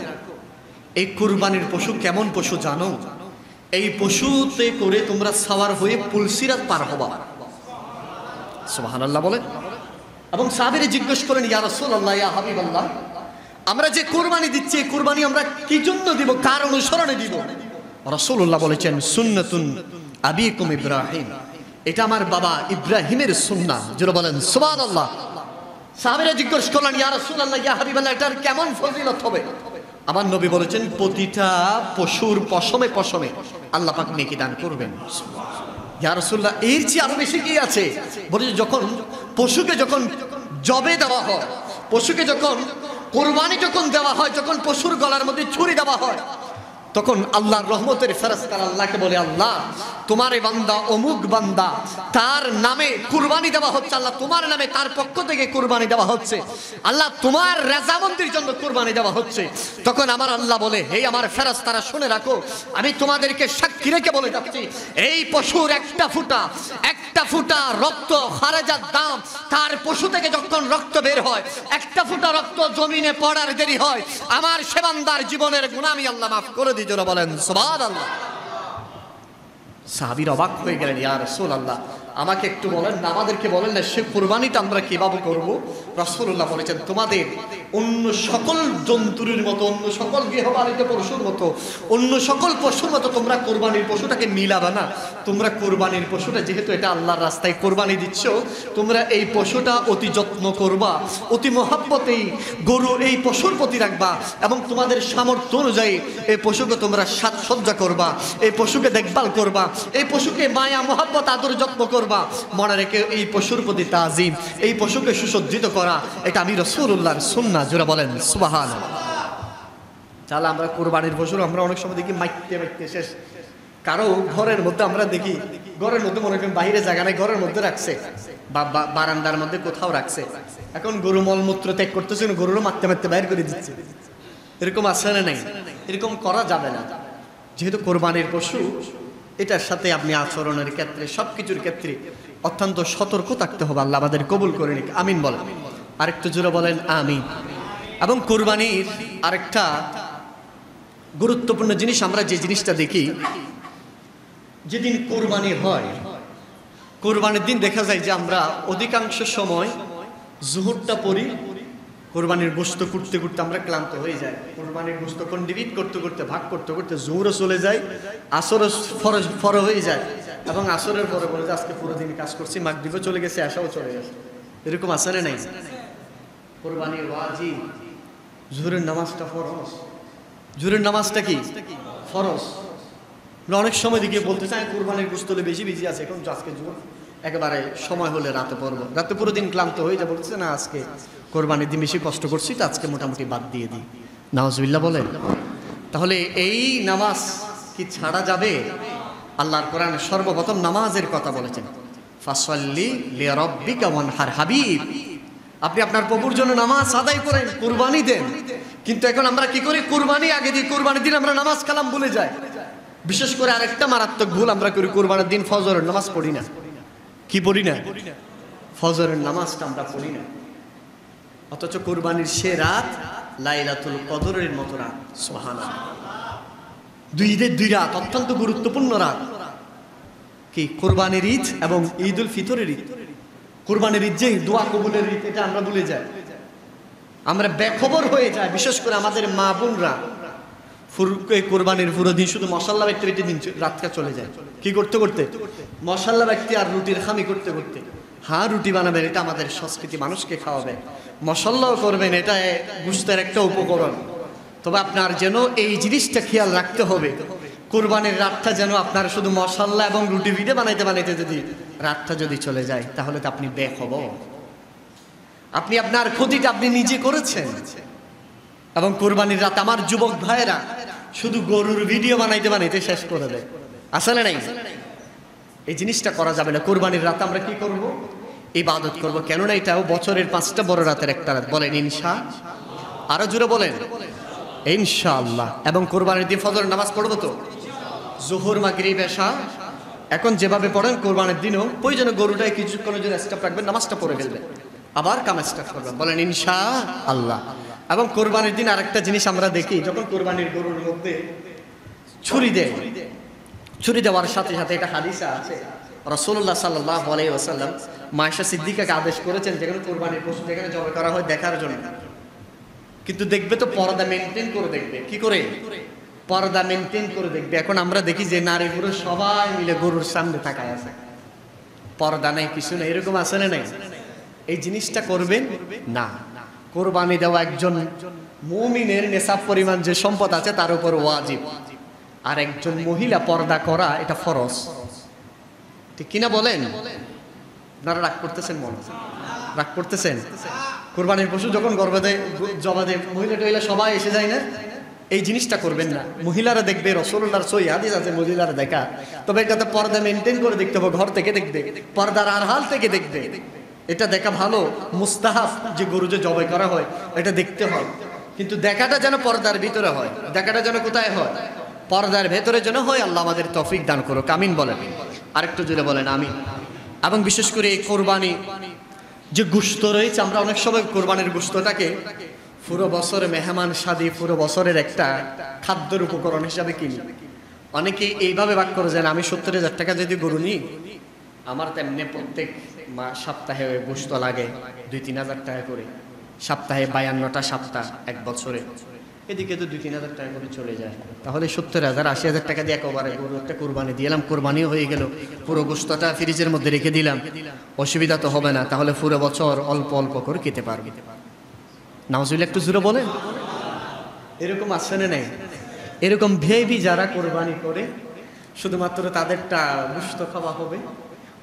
এই কুরবানির পশু কেমন পশু জানো? এই পশুতে করে তোমরা সাওয়ার হয়ে পুলসিরাত পার হবা। সুবহানাল্লাহ বলে। এবং সাহাবীরা জিজ্ঞেস করেন, ইয়া রাসূলুল্লাহ, ইয়া হাবিবাল্লাহ, আমরা যে কুরবানি দিচ্ছি, এই কুরবানি আমরা কি জন্য দিব, কার অনুসরণে দিব? রাসূলুল্লাহ বলেছেন, সুন্নাতুন আবিকুম ইব্রাহিম, এটা আমার বাবা ইব্রাহিমের সুন্নাহ। যারা বলেন সুবহানাল্লাহ। সাহাবীরা জিজ্ঞেস করলেন, ইয়া রাসূলুল্লাহ, ইয়া হাবিবাল্লাহ, এটার কেমন ফজিলত হবে? আমার নবী বলেছেন, প্রতিটা পশুর পশমে পশমে আল্লাহ পাক নেকি দান করবেন। ইয়া রাসূলুল্লাহ, এর চেয়ে আরো বেশি কি আছে? বলে যখন পশুকে যখন জবে দেওয়া হয়, পশুকে যখন কুরবানি যখন দেওয়া হয়, যখন পশুর গলার মধ্যে ছুরি দেওয়া হয়, তখন আল্লাহর রহমতের ফেরেশতারা আল্লাহকে বলে, আল্লাহ তোমার এই বান্দা অমুক বান্দা, তার নামে কুরবানি দেওয়া হচ্ছে, আল্লাহ তোমার নামে তার পক্ষ থেকে কুরবানি দেওয়া হচ্ছে, আল্লাহ তোমার রাজামন্দির জন্য কুরবানি দেওয়া হচ্ছে। তখন আমার আল্লাহ বলে, হে আমার ফেরেশতারা শুনে রাখো, আমি তোমাদেরকে সাক্ষী রেখে বলে যাচ্ছি, এই পশুর একটা ফুটা রক্ত খারেজার দাম, তার পশু থেকে যখন রক্ত বের হয়, একটা ফুটা রক্ত জমিনে পড়ার দেরি হয়, আমার সে বান্দার জীবনের গুনাহ আমি আল্লাহ মাফ করে দিই। যারা বলেন সুবহানাল্লাহ। সাহাবীরা অবাক হয়ে গেলেন, ইয়া রাসূলুল্লাহ, আমাকে একটু বলেন না, আমাদেরকে বলেন না, সে কুরবানিটা আমরা কিভাবে করব? রাসূলুল্লাহ বলেছেন, তোমাদের অন্য সকল জন্তুর মতো, অন্য সকল গৃহপালিত পশুর মতো, অন্য সকল পশুর মতো তোমরা কোরবানির পশুটাকে মিলাবে না। তোমরা কোরবানির পশুটা, যেহেতু এটা আল্লাহর রাস্তায় কোরবানি দিচ্ছ, তোমরা এই পশুটা অতি যত্ন করবা, অতি মহব্বতেই গরু এই পশুর প্রতি রাখবা, এবং তোমাদের সামর্থ্য অনুযায়ী এই পশুকে তোমরা সাজসজ্জা করবা, এই পশুকে দেখভাল করবা, এই পশুকে মায়া মহব্বত আদর যত্ন করবা। মনে রেখে এই পশুর প্রতি তাজিম, এই পশুকে সুসজ্জিত করা, এটা আমি রাসূলুল্লাহর সুন্নাহ। যারা বলেন সুবহানাল্লাহ। তাহলে আমরা কুরবানির পশুর আমরা অনেক সময় দেখি মাইতে শেষ। কারো ঘরের মধ্যে আমরা দেখি, ঘরের মধ্যে মনে করেন বাইরে জায়গা নাই, ঘরের মধ্যে রাখছে বা বারান্দার মধ্যে কোথাও রাখছে। এখন গরু মলমূত্র ত্যাগ করতেছে, গরুরও মারতে বাইর করে দিচ্ছে। এরকম আছে না নাই? এরকম করা যাবে না। যেহেতু কোরবানির পশু, এটার সাথে আপনি আচরণের ক্ষেত্রে, সবকিছুর ক্ষেত্রে অত্যন্ত সতর্ক থাকতে হবে। আল্লাহ আমাদের কবুল করে নিক, আমিন বলেন। আরেকটু জোরে বলেন আমিন। এবং কোরবানির আরেকটা গুরুত্বপূর্ণ জিনিস, আমরা যে জিনিসটা দেখি, যেদিন কোরবানি হয়, কোরবানির দিন দেখা যায় যে আমরা অধিকাংশ সময় জুহুরটা পড়ি, কোরবানির গোশত করতে করতে আমরা ক্লান্ত হয়ে যাই। কোরবানির গোশত কন্ডিবিট করতে করতে, ভাগ করতে করতে জুহুরও চলে যায়, আসরও ফর হয়ে যায়, এবং আসরের পরে বলে যে আজকে পুরো দিন কাজ করছি, মাগরিবও চলে গেছে, আশাও চলে গেছে। এরকম আছে না নাই? কোরবানির ওয়াজিব, জুহুরের নামাজটা ফরজ। জুহুরের নামাজটা কি ফরজ। অনেক সময় দিকে বলতে চাই কোরবানির গোশত বেশি বেশি আছে, এখন আজকে জুহুর একেবারে সময় হলে রাতে পড়বো, রাতে পুরো দিন ক্লান্ত হয়ে যা বলছে না, আজকে কোরবানির দিন বেশি কষ্ট করছি, তো আজকে মোটামুটি বাদ দিয়ে দিই। নাউজুবিল্লাহ বলেন। তাহলে এই নামাজ কি ছাড়া যাবে? আল্লাহর কোরআন সর্বপ্রথম নামাজের কথা বলেছেন, ফাসাল্লি লিরাব্বিকা ওয়ানহার। হাবিব, আপনি আপনার প্রভুর জন্য নামাজ আদায় করেন, কুরবানি দেন। কিন্তু এখন আমরা কি করি? কুরবানি আগে দিই, কুরবানির দিন আমরা নামাজ কালাম ভুলে যাই। বিশেষ করে আরেকটা মারাত্মক ভুল আমরা করি, কুরবানির দিন ফজরের নামাজ পড়ি না। কি পড়ি না? ফজরের নামাজটা আমরা পড়ি না, অথচ কুরবানির সে রাত লাইলাতুল কদরের মতো রাত। সুবহানাল্লাহ, দুই ঈদের দুই রাত, অত্যন্ত গুরুত্বপূর্ণ রাত। কি কুরবানির ঈদ এবং ঈদুল ফিতরের ঈদ। কুরবানির ঈদ যে দোয়া কবুলের ঈদ, এটা আমরা ভুলে যাই, আমরা বেখবর হয়ে যায়। বিশেষ করে আমাদের মা বোনরা কোরবানির পুরো দিন শুধু মশাল্লা ব্যক্তি দিন রাতটা চলে যায় কি করতে করতে, মশাল্লা ব্যক্তি আর রুটির খামি করতে করতে। হ্যাঁ, রুটি বানাবেন, এটা আমাদের সংস্কৃতি, মানুষকে খাওয়াবেন, মশাল্লাও করবেন, এটা গুস্তের একটা উপকরণ। তবে আপনার যেন এই জিনিসটা খেয়াল রাখতে হবে, কোরবানির রাতটা যেন আপনার শুধু মশাল্লা এবং রুটি ভিটে বানাইতে বানাইতে যদি রাতটা যদি চলে যায়, তাহলে তো আপনি বেখবর, আপনি আপনার ক্ষতিটা আপনি নিজে করেছেন। এবং কোরবানির রাত আমার যুবক ভাইয়েরা শুধু গরুর ভিডিও বানাইতে বানাইতে শেষ করে দেয়, আসলে নাই। এই জিনিসটা করা যাবে না। কোরবানির রাত আমরা কি করব? ইবাদত করব। কেননা এটাও বছরের 5টা বড় রাতের একটা রাত। বলেন ইনশাআল্লাহ, আরো জোরে বলেন ইনশাআল্লাহ। এবং কোরবানির দিন ফজরের নামাজ পড়বো তো, জোহর মাগরিব এশা। এখন যেভাবে পড়েন কোরবানির দিনও প্রয়োজনে গরুটাই কিছুক্ষণের জন্য স্টপ রাখবেন, নামাজটা পড়ে ফেলবেন, আবার কাম স্টার্ট করবেন। বলেন ইনশাআল্লাহ। এবং কোরবানির দিন আরেকটা জিনিস আমরা দেখি, যখন কোরবানির গরুর মধ্যে ছুরি দেয়, ছুরি দেওয়ার সাথে সাথে এটা হাদিসে আছে, রাসূলুল্লাহ সাল্লাল্লাহু আলাইহি ওয়াসাল্লাম মায়েশা সিদ্দিকাকে আদেশ করেছেন যেখানে কোরবানির পশু যেখানে জবাই করা হয় দেখার জন্য। কিন্তু দেখবে তো পর্দা মেনটেন করে দেখবে। কি করে? পর্দা মেনটেন করে দেখবে। এখন আমরা দেখি যে নারী পুরুষ সবাই মিলে গরুর সামনে তাকায় আছে, পর্দা নেই, কিছু নেই, এরকম আছে না নাই? এই জিনিসটা করবেন না। কোরবানি দেওয়া একজন মুমিনের নেশাব পরিমাণ যে সম্পদ আছে তার উপর ওয়াজিব, আর একজন মহিলা পর্দা করা এটা ফরজ। ঠিক কিনা বলেন? আপনারা রাগ করতেছেন, মনে রাগ করতেছেন? কোরবানির পশু যখন গর্ভে দেয়, জবা দেয়, মহিলা টহিলা সবাই এসে যায় না, এই জিনিসটা করবেন না। মহিলারা দেখবে, রাসূলুল্লাহর সহিহ হাদিস আছে মহিলারা দেখা, তবে এটাতে পর্দা মেনটেন করে দেখতে হবে, ঘর থেকে দেখবে, পর্দার আড়াল থেকে দেখবে। এটা দেখা ভালো, মুস্তাহাব, যে গরু যে জবাই করা হয় এটা দেখতে হয়, কিন্তু দেখাটা যেন পর্দার ভিতরে হয়। দেখাটা যেন কোথায় হয়? পর্দার ভেতরে যেন হয়। আল্লাহ আমাদের তৌফিক দান করুক, আমিন বলেন। আরেকটু জোরে বলেন আমিন। এবং বিশেষ করে এই কোরবানি যে গোশত রয়েছে, আমরা অনেক সময় কোরবানির গোশতটাকে পুরো বছরে মেহমান সাদি, পুরো বছরের একটা খাদ্যের উপকরণ হিসাবে কিনি। অনেকে এইভাবে ভাগ করে যায়, আমি 70,000 টাকা যদি গরু নিই, আমার তেমনি প্রত্যেক সপ্তাহে গোশত লাগে 2-3 হাজার টাকা করে, সপ্তাহে 52টা সপ্তাহ, এক বছরে এদিকে তো 2-3 হাজার টাকা করে চলে যায়। তাহলে 70,000 80,000 টাকা দিয়ে একবারে গরু একটা কোরবানি দিলাম, কোরবানিও হয়ে গেল, পুরো গোশতটা ফ্রিজের মধ্যে রেখে দিলাম, অসুবিধা তো হবে না। তাহলে পুরো বছর অল্প অল্প করে খেতে পারবে। নাউজুবিল্লাহ, একটু জোরে বলেন। এরকম আছে না নাই? এরকম ভেবি যারা কোরবানি করে শুধুমাত্র তাদেরটা গোশত খাওয়া হবে,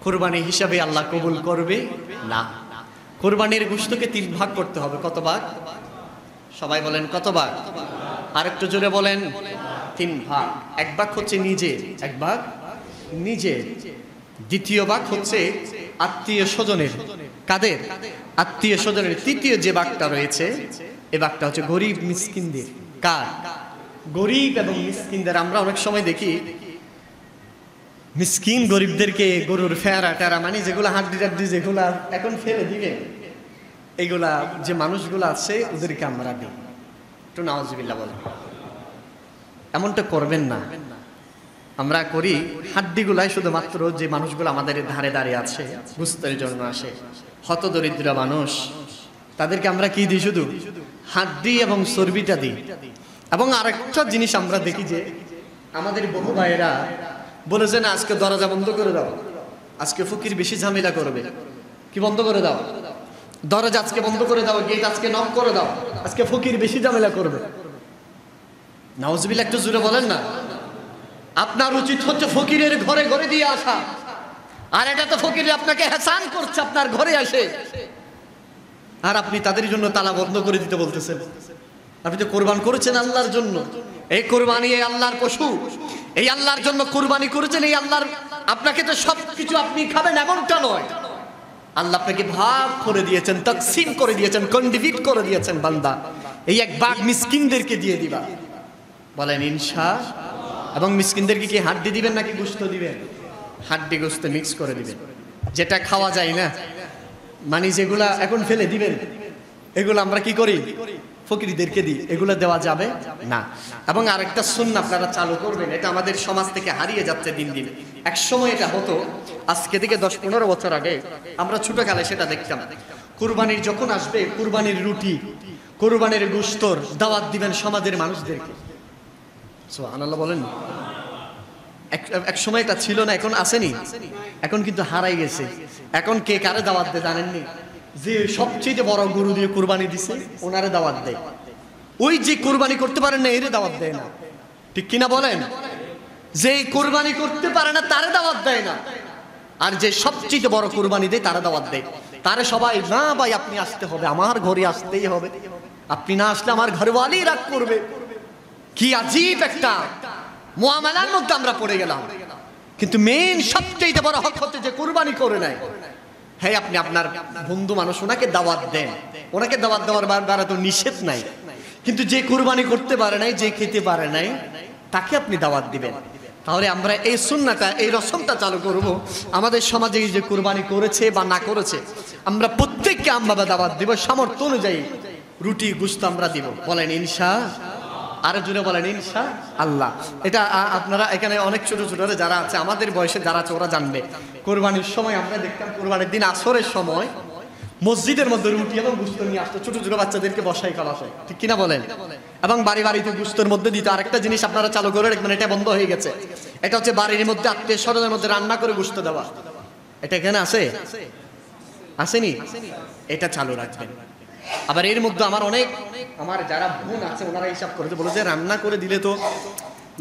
কোরবানি হিসাবে আল্লাহ কবুল করবে না। কোরবানির গোশতকে 3 ভাগ করতে হবে। কত ভাগ? সবাই বলেন কত ভাগ? আরেকটু জোরে বলেন। 3 ভাগ। এক ভাগ হচ্ছে নিজে, এক ভাগ নিজে, দ্বিতীয় ভাগ হচ্ছে আত্মীয় স্বজনের। কাদের? আত্মীয় স্বজনের। তৃতীয় যে ভাগটা রয়েছে, এ ভাগটা হচ্ছে গরিব মিসকিনদের। কার? গরিব এবং মিসকিনদের। আমরা অনেক সময় দেখি মিসকিন গরিবদেরকে গরুর ফেরা টেরা, মানে যেগুলো হাড্ডি টাড্ডি যেগুলা এখন ফেলে দিবেন, এইগুলা যে মানুষগুলো আছে ওদেরকে আমরা দিই। একটু নাউজুবিল্লাহ বলেন। এমনটা করবেন না। আমরা করি হাড্ডিগুলাই শুধুমাত্র যে মানুষগুলো আমাদের ধারে দাঁড়িয়ে আছে, বুঝতের জন্য আসে, হত দরিদ্র মানুষ, তাদেরকে আমরা কি দিই? শুধু হাড্ডি এবং চর্বিটা দিই। এবং আরেকটা জিনিস আমরা দেখি যে আমাদের বহু ভাইয়েরা বলেছে না, আজকে দরজা বন্ধ করে দাও, আজকে ফকির বেশি ঝামেলা করবে। কি বন্ধ করে দাও? দরজা আজকে বন্ধ করে দাও, গেট আজকে নক করে দাও, আজকে ফকির বেশি ঝামেলা করবে। নাউজুবিল্লাহ, একটু জোরে বলেন না। আপনার উচিত হচ্ছে ফকিরের ঘরে ঘরে দিয়ে আসা, আর এটা তো ফকির আপনাকে হেসান করছে আপনার ঘরে আসে, আর আপনি তাদের জন্য তালা বন্ধ করে দিতে বলতেছেন। আপনি তো কোরবান করেছেন আল্লাহর জন্য। এই কোরবানি এই আল্লাহর পশু, এই আল্লাহর জন্য কোরবানি করেছেন। এই আল্লাহর, আপনাকে তো সবকিছু আপনি খাবেন এমনটা নয়। আল্লাহ আপনাকে ভাগ করে দিয়েছেন, তাকসিম করে দিয়েছেন, কন্ডিভিট করে দিয়েছেন। বান্দা, এই এক ভাগ মিসকিনদেরকে দিয়ে দিবা। বলেন ইনশাআল্লাহ। এবং মিসকিনদেরকে কি হাড্ডি দিবেন নাকি গোশত দিবেন? হাড্ডি গোশত মিক্স করে দিবেন। যেটা খাওয়া যায় না, মানে যেগুলা এখন ফেলে দিবেন, এগুলো আমরা কি করি? ফকিরদেরকে দিই। এগুলো দেওয়া যাবে না। এবং আরেকটা সুন্নাহ আপনারা চালু করবেন, এটা আমাদের সমাজ থেকে হারিয়ে যাচ্ছে দিন দিন। এক সময় এটা হতো, আজকে থেকে 10-15 বছর আগে আমরা ছোটকালে সেটা দেখতাম। কুরবানির যখন আসবে, কুরবানির রুটি, কুরবানির গোশতর দাওয়াত দিবেন সমাজের মানুষদেরকে। সুবহানাল্লাহ বলেন। এক সময় এটা ছিল না, এখন আসেনি, এখন কিন্তু হারাই গেছে। এখন কে কারে দাওয়াত দেয় জানেননি? যে সবচেয়ে বড় গরু দিয়ে কুরবানি দিছে ওনারে দাওয়াত দেয়। ওই যে কুরবানি করতে পারেন না এরে দাওয়াত দেয় না, ঠিক কিনা বলেন? যে কুরবানি করতে পারে না তারে দাওয়াত দেয় না, আর যে সবচেয়ে বড় কুরবানি দেয় তারে দাওয়াত দেয়। তারে সবাই, না ভাই আপনি আসতে হবে, আমার ঘরে আসতেই হবে, আপনি না আসলে আমার ঘরওয়ালি রাগ করবে। কি আজীব একটা মুআমালার মধ্যে আমরা পড়ে গেলাম। কিন্তু মেইন সবচেয়ে বড় হক হচ্ছে যে কুরবানি করে নেয়। হ্যাঁ, আপনি আপনার বন্ধু মানুষ, ওনাকে দাওয়াত দেন, ওনাকে দাওয়াত দেওয়ার দ্বারা তো নিষেধ নাই। কিন্তু যে কুরবানি করতে পারে নাই, যে খেতে পারে নাই, তাকে আপনি দাওয়াত দিবেন। তাহলে আমরা এই সুন্নাহটা, এই রসমটা চালু করব। আমাদের সমাজে যে কুরবানি করেছে বা না করেছে, আমরা প্রত্যেককে আমভাবে দাওয়াত দিব, সামর্থ্য অনুযায়ী রুটি গোশত আমরা দিব। বলেন ইনশাআল্লাহ। আরো জুড়ে বলেন ইনশাআল্লাহ। এটা আপনারা এখানে অনেক ছোট ছোটরা যারা আছে, আমাদের বয়সে যারা আছে ওরা জানবে। কোরবানির সময় আমরা দেখতাম, কোরবানির দিন আসরের সময় মসজিদের মধ্যে রুটি এবং গোশত নিয়ে আসতো, ছোট ছোট বাচ্চাদেরকে বসাই খাওয়ায়, ঠিক কিনা বলেন? এবং বাড়ি বাড়িতে গোশতের মধ্যে দিত। আরেকটা জিনিস আপনারা চালু করে রাখবেন, এটা বন্ধ হয়ে গেছে। এটা হচ্ছে বাড়ির মধ্যে আত্মীয় স্বজনের মধ্যে রান্না করে গোশত দেওয়া। এটা এখানে আছে? আসেনি? এটা চালু রাখবেন। আবার এর মধ্যে আমার যারা বোন আছে ওনারা হিসাব করেছে, বলে যে রান্না করে দিলে তো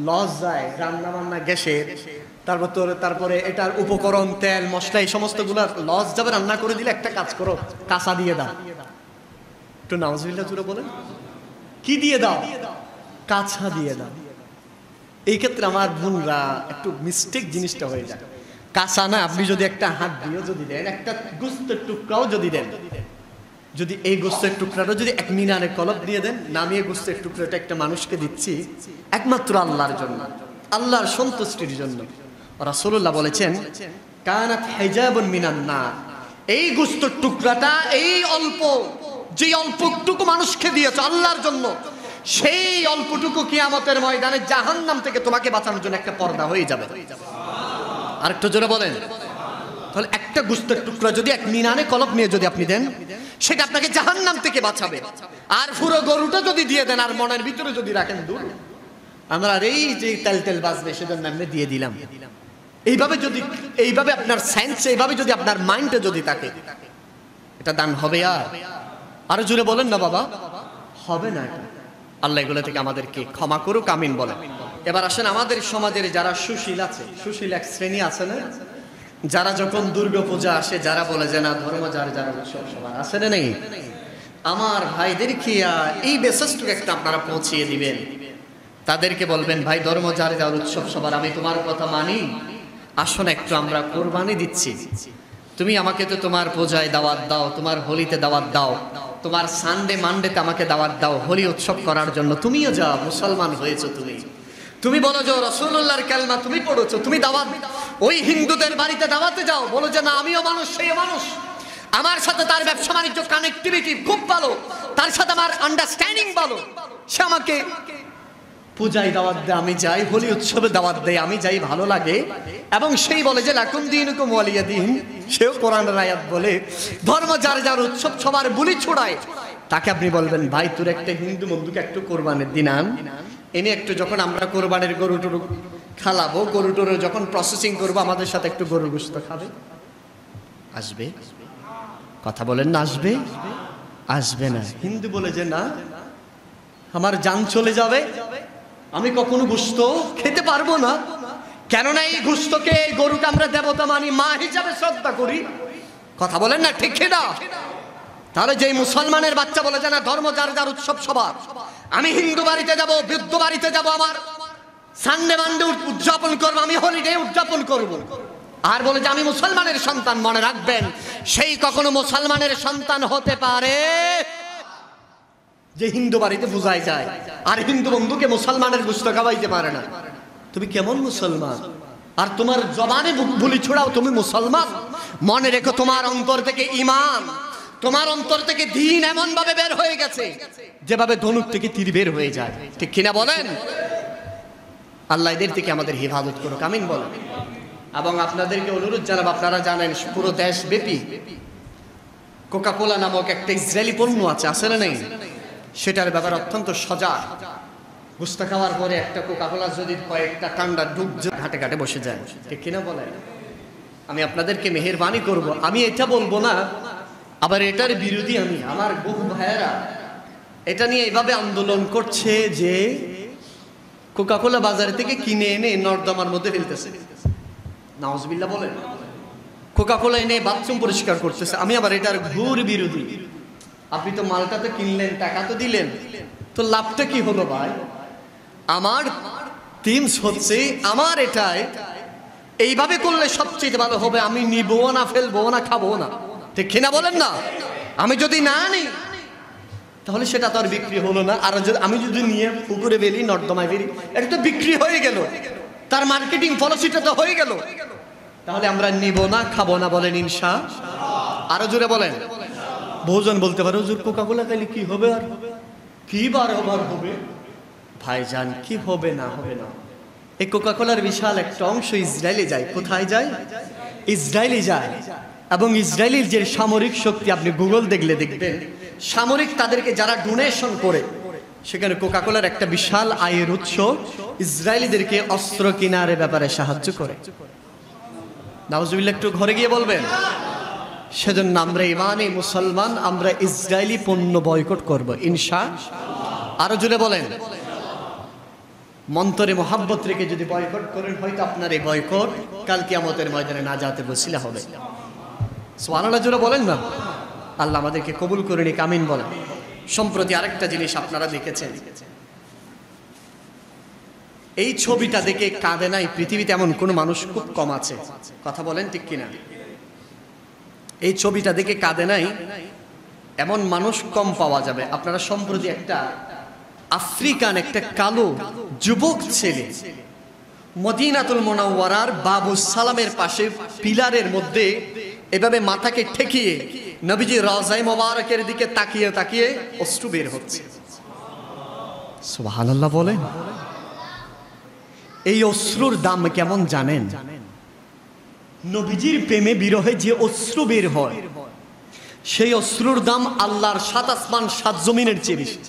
লস যায়, রান্না বান্না গ্যাসের, তারপরে এটার উপকরণ, তেল মশলা, এই সমস্ত গুলা লস যাবে। রান্না করে দিলে একটা কাজ করো, কাঁচা দিয়ে দাও। একটু নাউজুবিল্লাহ জুড়ে বলেন, কি দিয়ে দাও? কাঁচা দিয়ে দাও। এই ক্ষেত্রে আমার বোনরা একটু মিস্টেক জিনিসটা হয়ে যায়। কাঁচা না, আপনি যদি একটা হাত দিয়েও যদি দেন, একটা গোস্তের টুকরাও যদি দেন, যদি এই গোস্তের টুকরাটা যদি এক মিনারে কলব দিয়ে দেন, নামিয়ে গোস্তের টুকরাটা একটা মানুষকে দিচ্ছি একমাত্র আল্লাহর জন্য, আল্লাহর সন্তুষ্টির জন্য। রাসূলুল্লাহ বলেছেন, কানাত হিজাবুন মিনান নার। এই গোস্তের টুকরাটা, এই অল্প, যে অল্পটুকু মানুষকে দিয়েছো আল্লাহর জন্য, সেই অল্পটুকু কিয়ামতের ময়দানে জাহান্নাম থেকে তোমাকে বাঁচানোর জন্য একটা পর্দা হয়ে যাবে। আরেকটু জোরে বলেন। তাহলে একটা গোস্তের টুকরা যদি এক মিনারে কলব নিয়ে যদি আপনি দেন, সেটা আপনাকে জাহান্নাম থেকে বাঁচাবে। আর পুরো গরুটা যদি দিয়ে দেন আর মনের ভিতরে যদি রাখেন, দূর আমরা এই যে তেল বাজবে সেজন্য আমরা দিয়ে দিলাম, এইভাবে আপনার সেন্স, এইভাবে যদি আপনার মাইন্ডে যদি থাকে, এটা দান হবে? আরো জোরে বলেন না বাবা, হবে না এটা। আল্লাহ এগুলো থেকে আমাদেরকে ক্ষমা করুক, আমিন বলেন। এবার আসেন আমাদের সমাজের যারা সুশীল আছে, সুশীল এক শ্রেণী আছে না, যারা যখন দুর্গাপূজা আসে, যারা বলে যে না ধর্ম যার যার উৎসব সবার, আছে না নেই? আমার ভাইদের কি এই মেসেজটুকু একটা আপনারা পৌঁছিয়ে দিবেন। তাদেরকে বলবেন, ভাই ধর্ম যার যার উৎসব সবার, আমি তোমার কথা মানি, আসুন একটু আমরা কোরবানি দিচ্ছি, তুমি আমাকে তো তোমার পূজায় দাওয়াত দাও, তোমার হোলিতে দাওয়াত দাও, তোমার সানডে মানডেতে আমাকে দাওয়াত দাও হোলি উৎসব করার জন্য। তুমিও যাও, মুসলমান হয়েছো, তুমি বলো যে রাসূলুল্লাহর কালেমা তুমি পড়েছো, তুমি দাওয়াত ওই হিন্দুদের বাড়িতে দাওয়াতে যাও, বলো যে না আমিও মানুষ, সেও মানুষ, আমার সাথে তার ব্যবসা বাণিজ্য কানেক্টিভিটি খুব ভালো, তার সাথে আমার আন্ডারস্ট্যান্ডিং ভালো, সে আমাকে পূজায় দাওয়াত দেয়, আমি যাই, হোলি উৎসবে দাওয়াত দেয়, আমি যাই, ভালো লাগে। এবং সেই বলে যে লাকুম দীনুকুম ওয়ালিয়া দীন, সেও কোরআনের আয়াত বলে ধর্ম যার যার উৎসব সবার বুলি ছড়ায়। তাকে আপনি বলবেন, ভাই তোর একটা হিন্দু বন্ধুকে একটু কোরবানির দিন আন, এনে একটু যখন আমরা কোরবানির গরু টরু খালাবো, গরু টরু যখন প্রসেসিং করবো, আমাদের সাথে একটু গরুর গোশত খাবে। আসবে? কথা বলেন না, আসবে? আসবে না। হিন্দু বলে যে না, আমার জান চলে যাবে, আমি কখনো গোশত খেতে পারবো না, কেননা এই গোশতকে, এই গরুকে আমরা দেবতা মানি, মা হিসাবে শ্রদ্ধা করি। কথা বলেন না, ঠিক না? তাহলে যেই মুসলমানের বাচ্চা বলে যে না ধর্ম যার যার উৎসব সবার, আমি হিন্দু বাড়িতে যাব, বৌদ্ধ বাড়িতে যাব, আমার সানডে মানডে উদযাপন করবো, আমি হলিডে উদযাপন করব, আর বলে যে আমি মুসলমানের সন্তান, মনে রাখবেন সেই কখনো মুসলমানের সন্তান হতে পারে যে হিন্দু বাড়িতে পূজায় যায়, আর হিন্দু বন্ধুকে মুসলমানের গোশত খাওয়াইতে পারে না। তুমি কেমন মুসলমান? আর তোমার জবানে বুলি ছড়াও তুমি মুসলমান, মনে রেখো তোমার অন্তর থেকে ঈমান, তোমার অন্তর থেকে দ্বীন এমন ভাবে বের হয়ে গেছে যেভাবে ধনুক থেকে তীর বের হয়ে যায়, ঠিক কিনা বলেন? আল্লাহ এদের থেকে আমাদের হেফাজত করুক, আমিন বলেন। এবং আপনাদেরকে অনুরোধ জানাবো, আপনারা জানেন পুরো দেশব্যাপী কোকাকোলা নামক একটা ইসরায়েলি পণ্য আছে না নেই? সেটার ব্যাপারে অত্যন্ত সজাগ। গুস্তা খাওয়ার পরে একটা কোকাকোলা যদি কয়েকটা ঠান্ডা ডুব ঘাটে ঘাটে বসে যায়, ঠিক কিনা বলেন? আমি আপনাদেরকে মেহেরবানি করব, আমি এটা বলবো না আবার এটার বিরোধী আমি। আমার বহু ভাইয়েরা এটা নিয়ে এভাবে আন্দোলন করছে যে কোকাকোলা বাজার থেকে কিনে এনে নর্দমার মধ্যে ফেলতেছে, নাউজুবিল্লাহ বলেন। কোকাকোলা এনে বাথরুম পরিষ্কার করতেছে। আমি আবার এটার ঘোর বিরোধী। আপনি তো মালটা তো কিনলেন, টাকা তো দিলেন, তো লাভটা কি হলো ভাই? আমার টিমস হচ্ছে আমার এটাই এইভাবে করলে সবচেয়ে ভালো হবে। আমি নিবো না, ফেলবো না, খাবো না, ঠিক কিনা বলেন না? আমি যদি না নিই তাহলে সেটা তো আর বিক্রি হলো না। আর আমি যদি নিয়ে পুকুরে ফেলি, নর্দমায় ফেলি, এটা তো বিক্রি হয়ে গেল, তার মার্কেটিং পলিসিটা তো হয়ে গেল। তাহলে আমরা নিব না, খাবো না, বলেন ইনশাআল্লাহ। আরো জোরে বলেন। বহুজন বলতে পারে হুজুর কোকাকোলা খাইলে কি হবে, আর কি বারবার হবে? ভাইজান, কি হবে না হবে না, এই কোকাকোলার বিশাল একটা অংশ ইসরায়েলে যায়। কোথায় যায়? ইসরায়েলে যায়। এবং ইসরায়েলের যে সামরিক শক্তি, আপনি গুগল দেখলে দেখবেন, সামরিক তাদেরকে যারা ডোনেশন করে, সেখানে কোকাকোলার একটা বিশাল আয়ের উৎস ইসরায়েলিদেরকে অস্ত্র কেনার ব্যাপারে সাহায্য করে। নাউজুবিল্লাহ একটু ঘরে গিয়ে বলবেন। সেজন্য আমরা ইমানি মুসলমান, আমরা ইসরায়েলি পণ্য বয়কট করব ইনশাআল্লাহ। আরো জোরে বলেন। মন্তরে মোহাব্বত রেখে যদি বয়কট করেন, হয়তো আপনার এই বয়কট কাল কিয়ামতের ময়দানে নাজাতের ওসিলা হবে। সুবহানাল্লাহ জোরে বলেন না। আল্লাহ আমাদেরকে কবুল করে নিক, আমিন বলেন। সম্প্রতি আরেকটা জিনিস আপনারা দেখেছেন, এই ছবিটা দেখে কাঁদে নাই পৃথিবীতে এমন কোন মানুষ খুব কম আছে, কথা বলেন ঠিক কিনা? এই ছবিটা দেখে কাঁদে নাই এমন মানুষ কম পাওয়া যাবে। আপনারা সম্প্রতি একটা আফ্রিকান একটা কালো যুবক ছেলে মদিনাতুল মুনাওয়ারার বাবু সালামের পাশে পিলারের মধ্যে এভাবে মাথাকে ঠেকিয়ে নবীজি রওজায়ে মোবারকের দিকে তাকিয়ে তাকিয়ে অশ্রু বের হচ্ছে। সুবহানাল্লাহ বলেন। এই অশ্রুর দাম কেমন জানেন? নবীজির প্রেমে বিরহে যে অশ্রু বের হয়, সেই অশ্রুর দাম আল্লাহর ৭ আসমান ৭ জমিনের চেয়ে বেশি।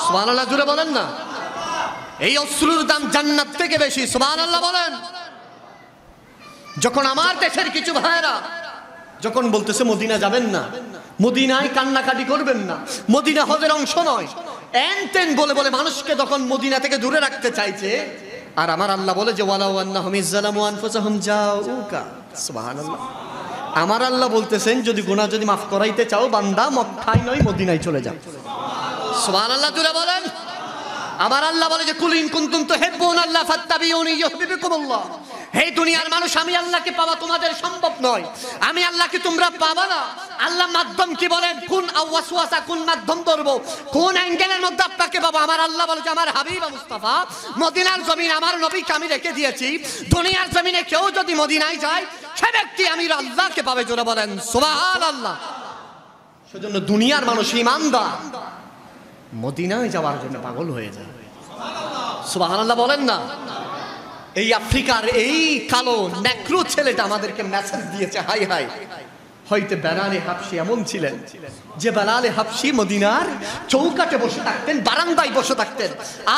সুবহানাল্লাহ জোরে বলেন না। এই অশ্রুর দাম জান্নাত থেকে বেশি। সুবহানাল্লাহ বলেন। যখন আমার দেশের কিছু ভাইরা যখন বলতেছে মদিনা যাবেন না, মদিনায় কান্নাকাটি করবেন না, মদিনা হজের অংশ নয়, এনতেন বলে বলে মানুষকে তখন মদিনা থেকে দূরে রাখতে চাইছে, আর আমার আল্লাহ বলে যে ওয়ালাউ আন্নাহুম ইযলামু আনফুসাহুম জাউকা। সুবহানাল্লাহ। আমার আল্লাহ বলতেছেন যদি গুনাহ যদি মাফ করাইতে চাও বান্দা মক্কায় নয় মদিনায় চলে যাও। সুবহানাল্লাহ জোরে বলেন। আমার আল্লাহ বলে যে কুল ইন কুনতুম তুহিব্বুনাল্লাহ ফাত্তাবিউনি ইউহিব্বুকুমুল্লাহ। হে দুনিয়ার মানুষ, আমি আল্লাহকে পাওয়া তোমাদের সম্ভব নয়, আমি আল্লাহকে তোমরা পাবা না। আল্লাহ মাধ্যম কি বলেন? কোন ওয়াসওয়াসা, কোন মাধ্যম ধরবো, কোন অ্যাঙ্গেলের মধ্যে আপনাকে পাবো? আমার আল্লাহ বলে যে আমার হাবিব মুস্তাফা মদিনার জমিন আমার নবীকে আমি রেখে দিয়েছি। দুনিয়ার জমিনে কেউ যদি মদিনায় যায় সে ব্যক্তি আমি আল্লাহকে পাবে। জোরে বলেন সুবহানাল্লাহ। সেজন্য দুনিয়ার মানুষ ইমানদার মদিনায় যাওয়ার জন্য পাগল হয়ে যায়। সুবহানাল্লাহ বলেন না। এই আফ্রিকার এই কালো নেক্রো ছেলেটা আমাদেরকে মেসেজ দিয়েছে, হাই হাই। হয়তো বেলালে হাবশি এমন ছিলেন যে বেলালে হাবশি মদিনার চৌকাঠে বসে থাকতেন, বারান্দায় বসে থাকতেন,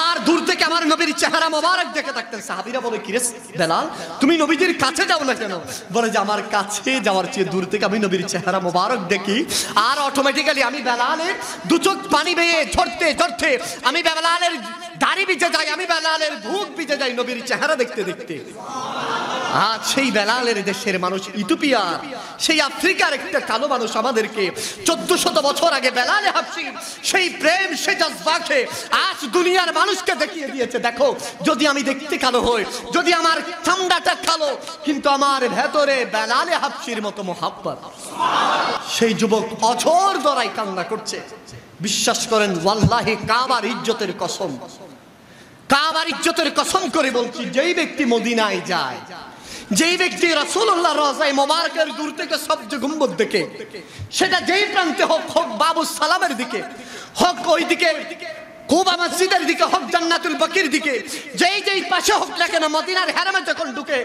আর দূর থেকে আমার নবীর চেহারা মোবারক দেখে থাকতেন। সাহাবীরা বলে কিরে বেলাল, তুমি নবীজির কাছে যাও না কেন? বলে যে আমার কাছে যাওয়ার চেয়ে দূর থেকে আমি নবীর চেহারা মোবারক দেখি, আর অটোমেটিক্যালি আমি বেলালের দু চোখ পানি বেয়ে ঝরতে ঝরতে আমি বেলালের দাড়ি ভিজে যাই, আমি বেলালের বুক ভিজে যাই নবীর চেহারা দেখতে দেখতে। আজ সেই বেলালের দেশের মানুষ ইথিওপিয়ার, সেই আফ্রিকার একটা কালো মানুষ আমাদেরকে 1400 বছর আগে বেলালে হাবশি সেই প্রেম সেই জজবাকে আজ দুনিয়ার মানুষকে দেখিয়ে দিয়েছে। দেখো, যদি আমি দেখতে কালো হই, যদি আমার চামড়াটা কালো, কিন্তু আমার ভেতরে বেলালে হাবশির মতো মোহাব্বত। সেই যুবক অঝোর দরাই কান্না করছে। বিশ্বাস করেন ওয়াল্লাহি কাবার ইজ্জতের কসম, কাবার ইজ্জতের কসম করে বলছি, যেই ব্যক্তি মদিনায় যায় যেই ব্যক্তি রাসূলুল্লাহ রওজায়ে মোবারকের দূর থেকে সবজ গম্বুজ দেখে, সেটা যেই প্রান্তে হোক, হোক বাবু সালামের দিকে, হোক ওইদিকে কুবা মসজিদের দিকে, হোক জান্নাতুল বাকির দিকে, যেই পাশে হোক না কেন, মদিনার হারামে যখন ঢুকে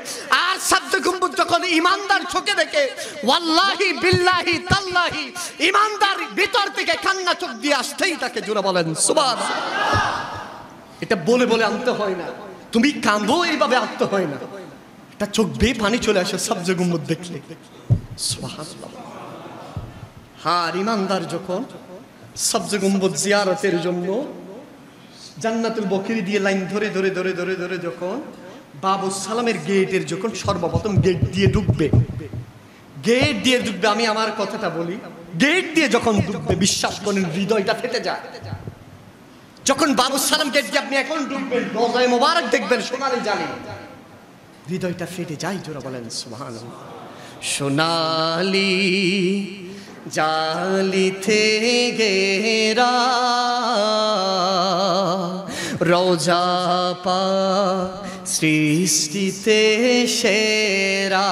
আর সবজ গম্বুজ যখন ইমানদার চোখে দেখে, ওয়াল্লাহি বিল্লাহি তাল্লাহি ইমানদার ভিতর থেকে কান্না চোখ দিয়ে আসতেই তাকে জোরে বলেন সুবহানাল্লাহ। এটা বলে বলে আনতে হয় না, তুমি কাঁদো এইভাবে আনতে হয় না, এটা চোখ বেয়ে পানি চলে আসে সবজ গম্বুজ দেখলে। সুবহানাল্লাহ। হ্যাঁ, ইমানদার যখন সবজ গম্বুজ জিয়ারতের জন্য জান্নাতুল বকরি দিয়ে লাইন ধরে ধরে ধরে ধরে ধরে যখন বাবু সালামের গেটের যখন সর্বপ্রথম গেট দিয়ে ঢুকবে, আমি আমার কথাটা বলি, গেট দিয়ে যখন ঢুকবে বিশ্বাস করেন হৃদয়টা ফেটে যায়। যখন বাবু সালাম গেট দিয়ে আপনি এখন ঢুকবেন, রওজায়ে মোবারক দেখবেন সোনালি জালি, হৃদয়টা ফেটে যায়। জোরে বলেন সুবহানাল্লাহ। সোনালি জালিতে ঘেরা রওজা পাক সৃষ্টিতে সেরা,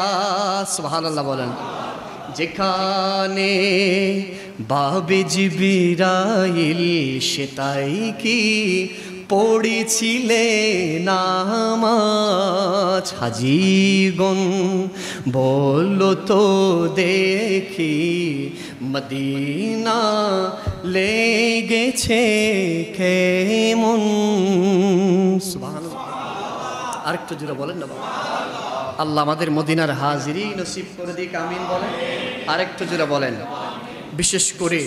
সুবহানাল্লাহ বলেন। যেখানে বাবে জিবরাইল সেটাই কি পড়েছিলে নামাজ, হাজিগণ বললো তো দেখি মদিনা লেগেছে কেমন। সুবহানাল্লাহ। আরেকটু জোরে বলেন না বাবা। আল্লাহ আমাদের মদিনার হাজিরি নসিব করে দিক, আমিন বলেন। আরেকটু জোরে বলেন। বিশেষ করে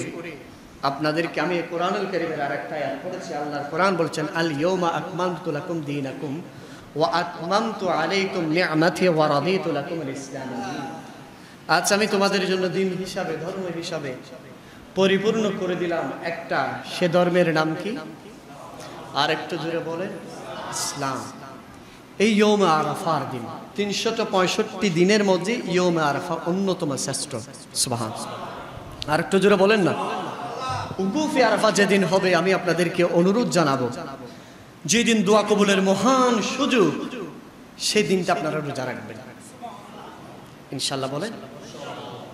আপনাদেরকে আমি কোরআনুল কারীমের আরেকটা আয়াত পড়েছি। আল্লাহর কোরআন বলছেন, আল ইয়াউমা আকমালতু লাকুম দীনাকুম ওয়া আতমামতু আলাইকুম নি'মাতি ওয়া রাদিতু লাকুমুল ইসলাম দীন। আজ আমি তোমাদের জন্য দিন হিসাবে, ধর্ম হিসাবে পরিপূর্ণ করে দিলাম একটা, সে ধর্মের নাম কি? আর একটু জোরে বলেন, ইসলাম। এই ইয়ৌমে আরাফার দিন, 365 দিনের মধ্যে ইয়ৌমে আরাফা অন্যতম শ্রেষ্ঠ। সুবহানাল্লাহ। আর একটু জোরে বলেন না। উকুফে আরাফা যেদিন হবে, আমি আপনাদেরকে অনুরোধ জানাবো, যেদিন দোয়া কবুলের মহান সুযোগ, সেই দিনটা আপনারা রোজা রাখবেন ইনশাআল্লাহ বলেন।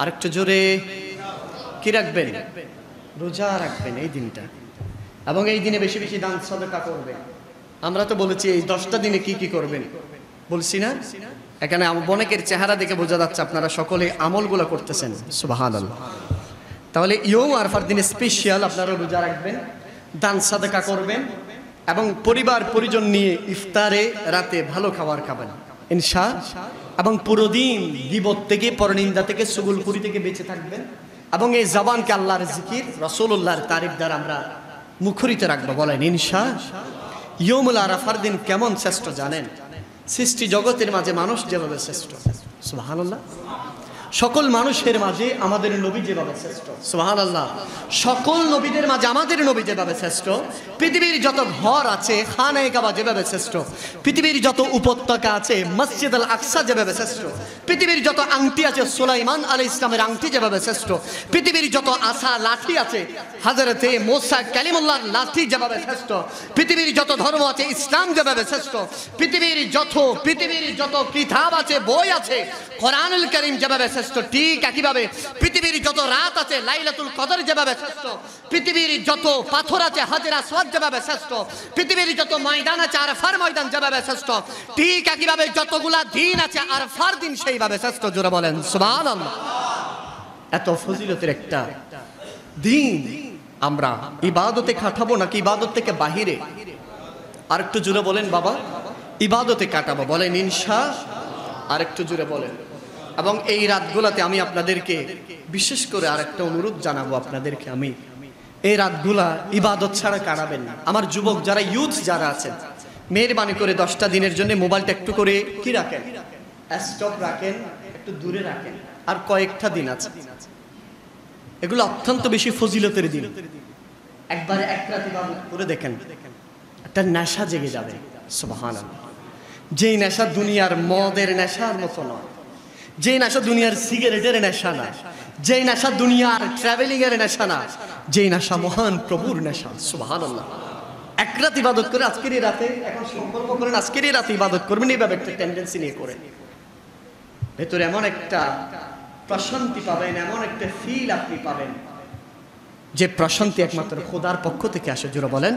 আরেকটু জোরে, কি রাখবেন? রোজা রাখবেন এই দিনটা, এবং এই দিনে বেশি বেশি দান সদকা করবেন। আমরা তো বলেছি এই 10টা দিনে কি কি করবেন, বলছি না? এখানে অনেকের চেহারা দেখে বোঝা যাচ্ছে আপনারা সকলে আমলগুলো করতেছেন। সুবহানাল্লাহ। তাহলে ইয়ৌম আরাফার দিনে স্পেশাল আপনারা রোজা রাখবেন, দান সাদাকা করবেন, এবং পরিবার পরিজন নিয়ে ইফতারে রাতে ভালো খাবার খাবেন ইনশাআল্লাহ। এবং পুরো দিন গীবত থেকে, পরনিন্দা থেকে, চুগলখুরি থেকে বেঁচে থাকবেন, এবং এই জবানকে আল্লাহর জিকির, রাসূলুল্লাহর তারিফ দ্বারা আমরা মুখরিত রাখবো বলেন ইনশাআল্লাহ। ইয়ৌমুল আরাফার দিন কেমন শ্রেষ্ঠ জানেন? সৃষ্টি জগতের মাঝে মানুষ যেভাবে শ্রেষ্ঠ, সুবহানাল্লাহ, সকল মানুষের মাঝে আমাদের নবী যেভাবে শ্রেষ্ঠ, সুবহানাল্লাহ, সকল নবীদের মাঝে আমাদের নবী যেভাবে শ্রেষ্ঠ, পৃথিবীর যত ঘর আছে খানায়ে কাবা যেভাবে শ্রেষ্ঠ, পৃথিবীর যত উপত্যকা আছে মসজিদ আল আকসা যেভাবে শ্রেষ্ঠ, পৃথিবীর যত আংটি আছে সুলাইমান আলাইহিস সালামের আংটি যেভাবে শ্রেষ্ঠ, পৃথিবীর যত আসা লাঠি আছে হযরতে মুসা কালিমুল্লাহর লাঠি যেভাবে শ্রেষ্ঠ, পৃথিবীর যত ধর্ম আছে ইসলাম যেভাবে শ্রেষ্ঠ, পৃথিবীর যত কিতাব আছে, বই আছে, কোরআনুল কারীম যেভাবে শ্রেষ্ঠ, ঠিক একইভাবে পৃথিবীর যত রাত আছে লাইলাতুল কদর যেভাবে শ্রেষ্ঠ, পৃথিবীর যত পাথর আছে হাজরা আসওয়াদ যেভাবে শ্রেষ্ঠ, পৃথিবীর যত ময়দান আছে আরাফার ময়দান যেভাবে শ্রেষ্ঠ, ঠিক একইভাবে যতগুলা দিন আছে আরাফার দিন সেইভাবে শ্রেষ্ঠ। জোরে বলেন সুবহানাল্লাহ। এত ফজিলতের একটা দিন আমরা ইবাদতে কাটাবো নাকি ইবাদত থেকে বাহিরে? আর একটু জোরে বলেন বাবা। ইবাদতে কাটাবো বলেন ইনশাআল্লাহ। আর একটু জোরে বলেন। এবং এই রাতগুলাতে আমি আপনাদেরকে বিশেষ করে আরেকটা অনুরোধ জানাবো আপনাদেরকে, আমি এই রাতগুলা ইবাদত ছাড়া কাটাবেন না। আমার যুবক যারা, ইউথ যারা আছেন, মেহেরবানি করে 10টা দিনের জন্য মোবাইলটা একটু করে কি রাখেন, স্টপ রাখেন, একটু দূরে রাখেন। আর কয়েকটা দিন আছে, এগুলো অত্যন্ত বেশি ফজিলতের দিন। একবারে এক রাত ইবাদত করে দেখেন, একটা নেশা জেগে যাবে। সুবহানাল্লাহ। যেই নেশা দুনিয়ার মদের নেশার মতো নয়, যেই নেশা দুনিয়ার সিগারেটের নেশা না, যেই নেশা দুনিয়ার ট্রাভেলিং এর নেশা না, যেই নেশা মহান প্রভুর নেশা। সুবহানাল্লাহ। এক রাত ইবাদত করে আজকেরই রাতে, এখন সংকল্প করেন আজকেরই রাতে ইবাদত করবেন, এইভাবে একটা টেন্ডেন্সি নিয়ে করেন। ভেতরে এমন একটা প্রশান্তি পাবেন, এমন একটা ফিল আপনি পাবেন যে প্রশান্তি একমাত্র খোদার পক্ষ থেকে আসে। জোরে বলেন